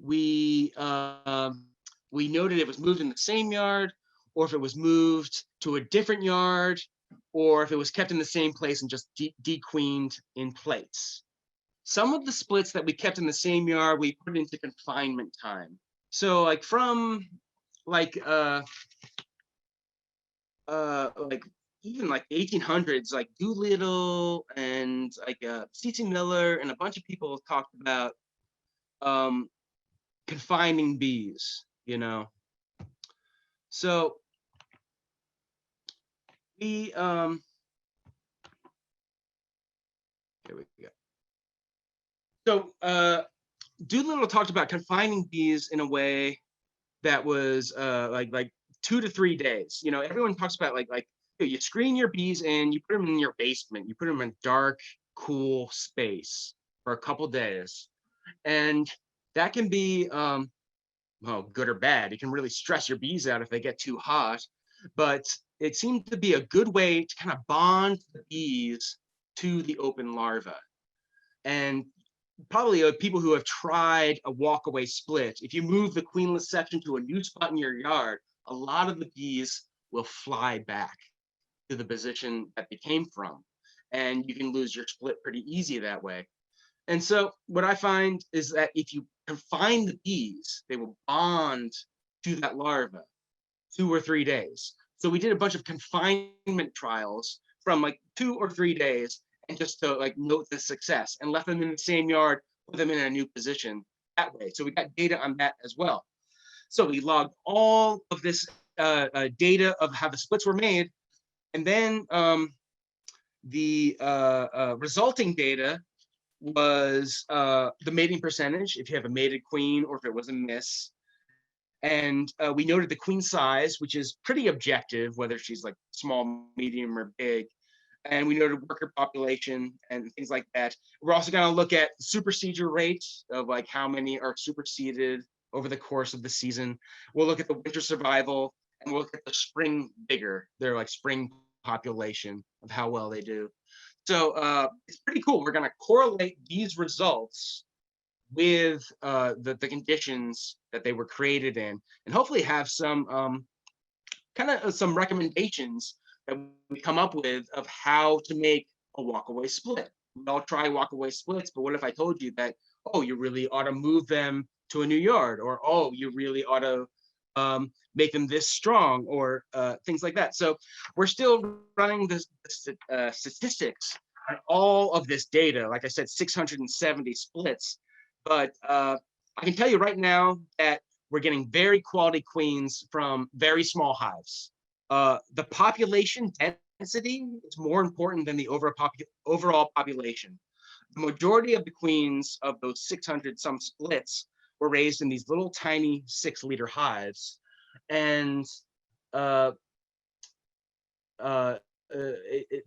we noted it was moved in the same yard, or if it was moved to a different yard, or if it was kept in the same place and just dequeened in plates. Some of the splits that we kept in the same yard, we put into confinement time. So like from like even like 1800s, like Doolittle and like C.C. Miller and a bunch of people talked about confining bees, you know. So we here we go. So Doolittle talked about confining bees in a way that was like 2 to 3 days. You know, everyone talks about like you screen your bees in, you put them in your basement, you put them in dark, cool space for a couple days, and that can be well, good or bad. It can really stress your bees out if they get too hot, but it seemed to be a good way to kind of bond the bees to the open larva. And probably people who have tried a walkaway split, if you move the queenless section to a new spot in your yard, a lot of the bees will fly back to the position that they came from. And you can lose your split pretty easy that way. And so what I find is that if you confine the bees, they will bond to that larva 2 or 3 days. So we did a bunch of confinement trials from like 2 or 3 days, and just to like note the success, and left them in the same yard, put them in a new position that way. So we got data on that as well. So we logged all of this data of how the splits were made, and then the resulting data was the mating percentage, if you have a mated queen or if it was a miss. And we noted the queen size, which is pretty objective, whether she's like small, medium, or big. And we noted worker population and things like that. We're also going to look at supersedure rate of like how many are superseded over the course of the season. We'll look at the winter survival, and we'll look at the spring vigor, their like spring population, of how well they do. So it's pretty cool. We're going to correlate these results with the conditions that they were created in, and hopefully have some kind of some recommendations that we come up with of how to make a walkaway split. We all try walkaway splits, but what if I told you that, oh, you really ought to move them to a new yard, or oh, you really ought to make them this strong, or things like that. So we're still running the statistics on all of this data. Like I said, 670 splits, but I can tell you right now that we're getting very quality queens from very small hives. The population density is more important than the overall population. The majority of the queens of those 600 some splits were raised in these little tiny 6-liter hives, and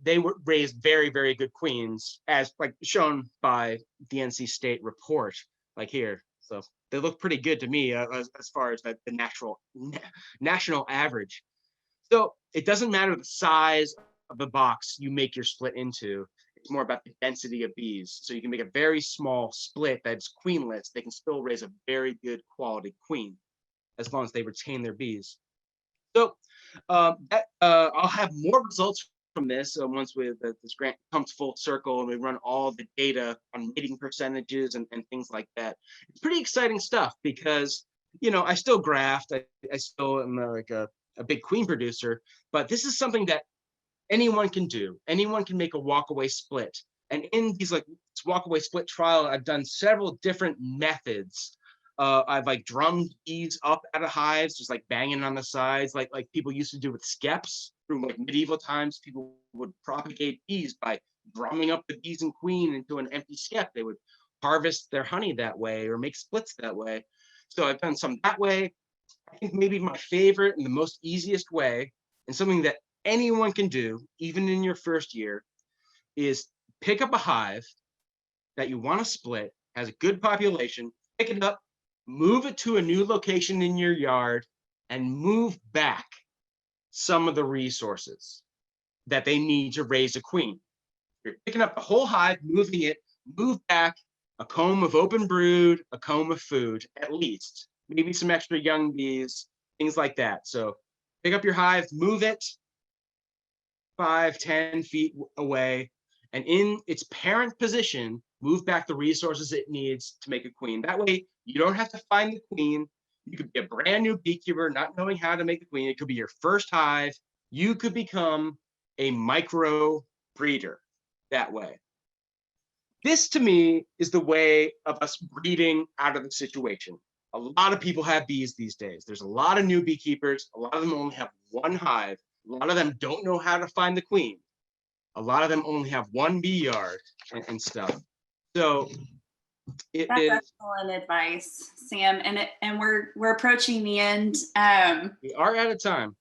they were raised very, very good queens, as like shown by the NC State report, like here. So they look pretty good to me as far as the national average. So it doesn't matter the size of the box you make your split into. It's more about the density of bees. So you can make a very small split that's queenless. They can still raise a very good quality queen, as long as they retain their bees. So I'll have more results from this, once this grant comes full circle and we run all the data on mating percentages and things like that, it's pretty exciting stuff because, I still graft. I still am like a big queen producer, but this is something that anyone can do. Anyone can make a walkaway split. And in these this walkaway split trial, I've done several different methods. I've like drummed bees up out of hives, just like banging on the sides, like people used to do with skeps through like medieval times. People would propagate bees by drumming up the bees and queen into an empty skep. They would harvest their honey that way or make splits that way. So I've done some that way. I think maybe my favorite and the most easiest way, and something that anyone can do, even in your first year, is pick up a hive that you want to split, has a good population, pick it up, move it to a new location in your yard, and move back some of the resources that they need to raise a queen. You're picking up the whole hive, moving it, move back a comb of open brood, a comb of food, at least, maybe some extra young bees, things like that. So pick up your hive, move it 5-10 feet away, and in its parent position, move back the resources it needs to make a queen. That way, you don't have to find the queen. You could be a brand new beekeeper, not knowing how to make a queen. It could be your first hive. You could become a micro breeder that way. This, to me, is the way of us breeding out of the situation. A lot of people have bees these days. There's a lot of new beekeepers. A lot of them only have one hive. A lot of them don't know how to find the queen. A lot of them only have one bee yard and stuff. So That's excellent advice, Sam. And we're approaching the end. We are out of time.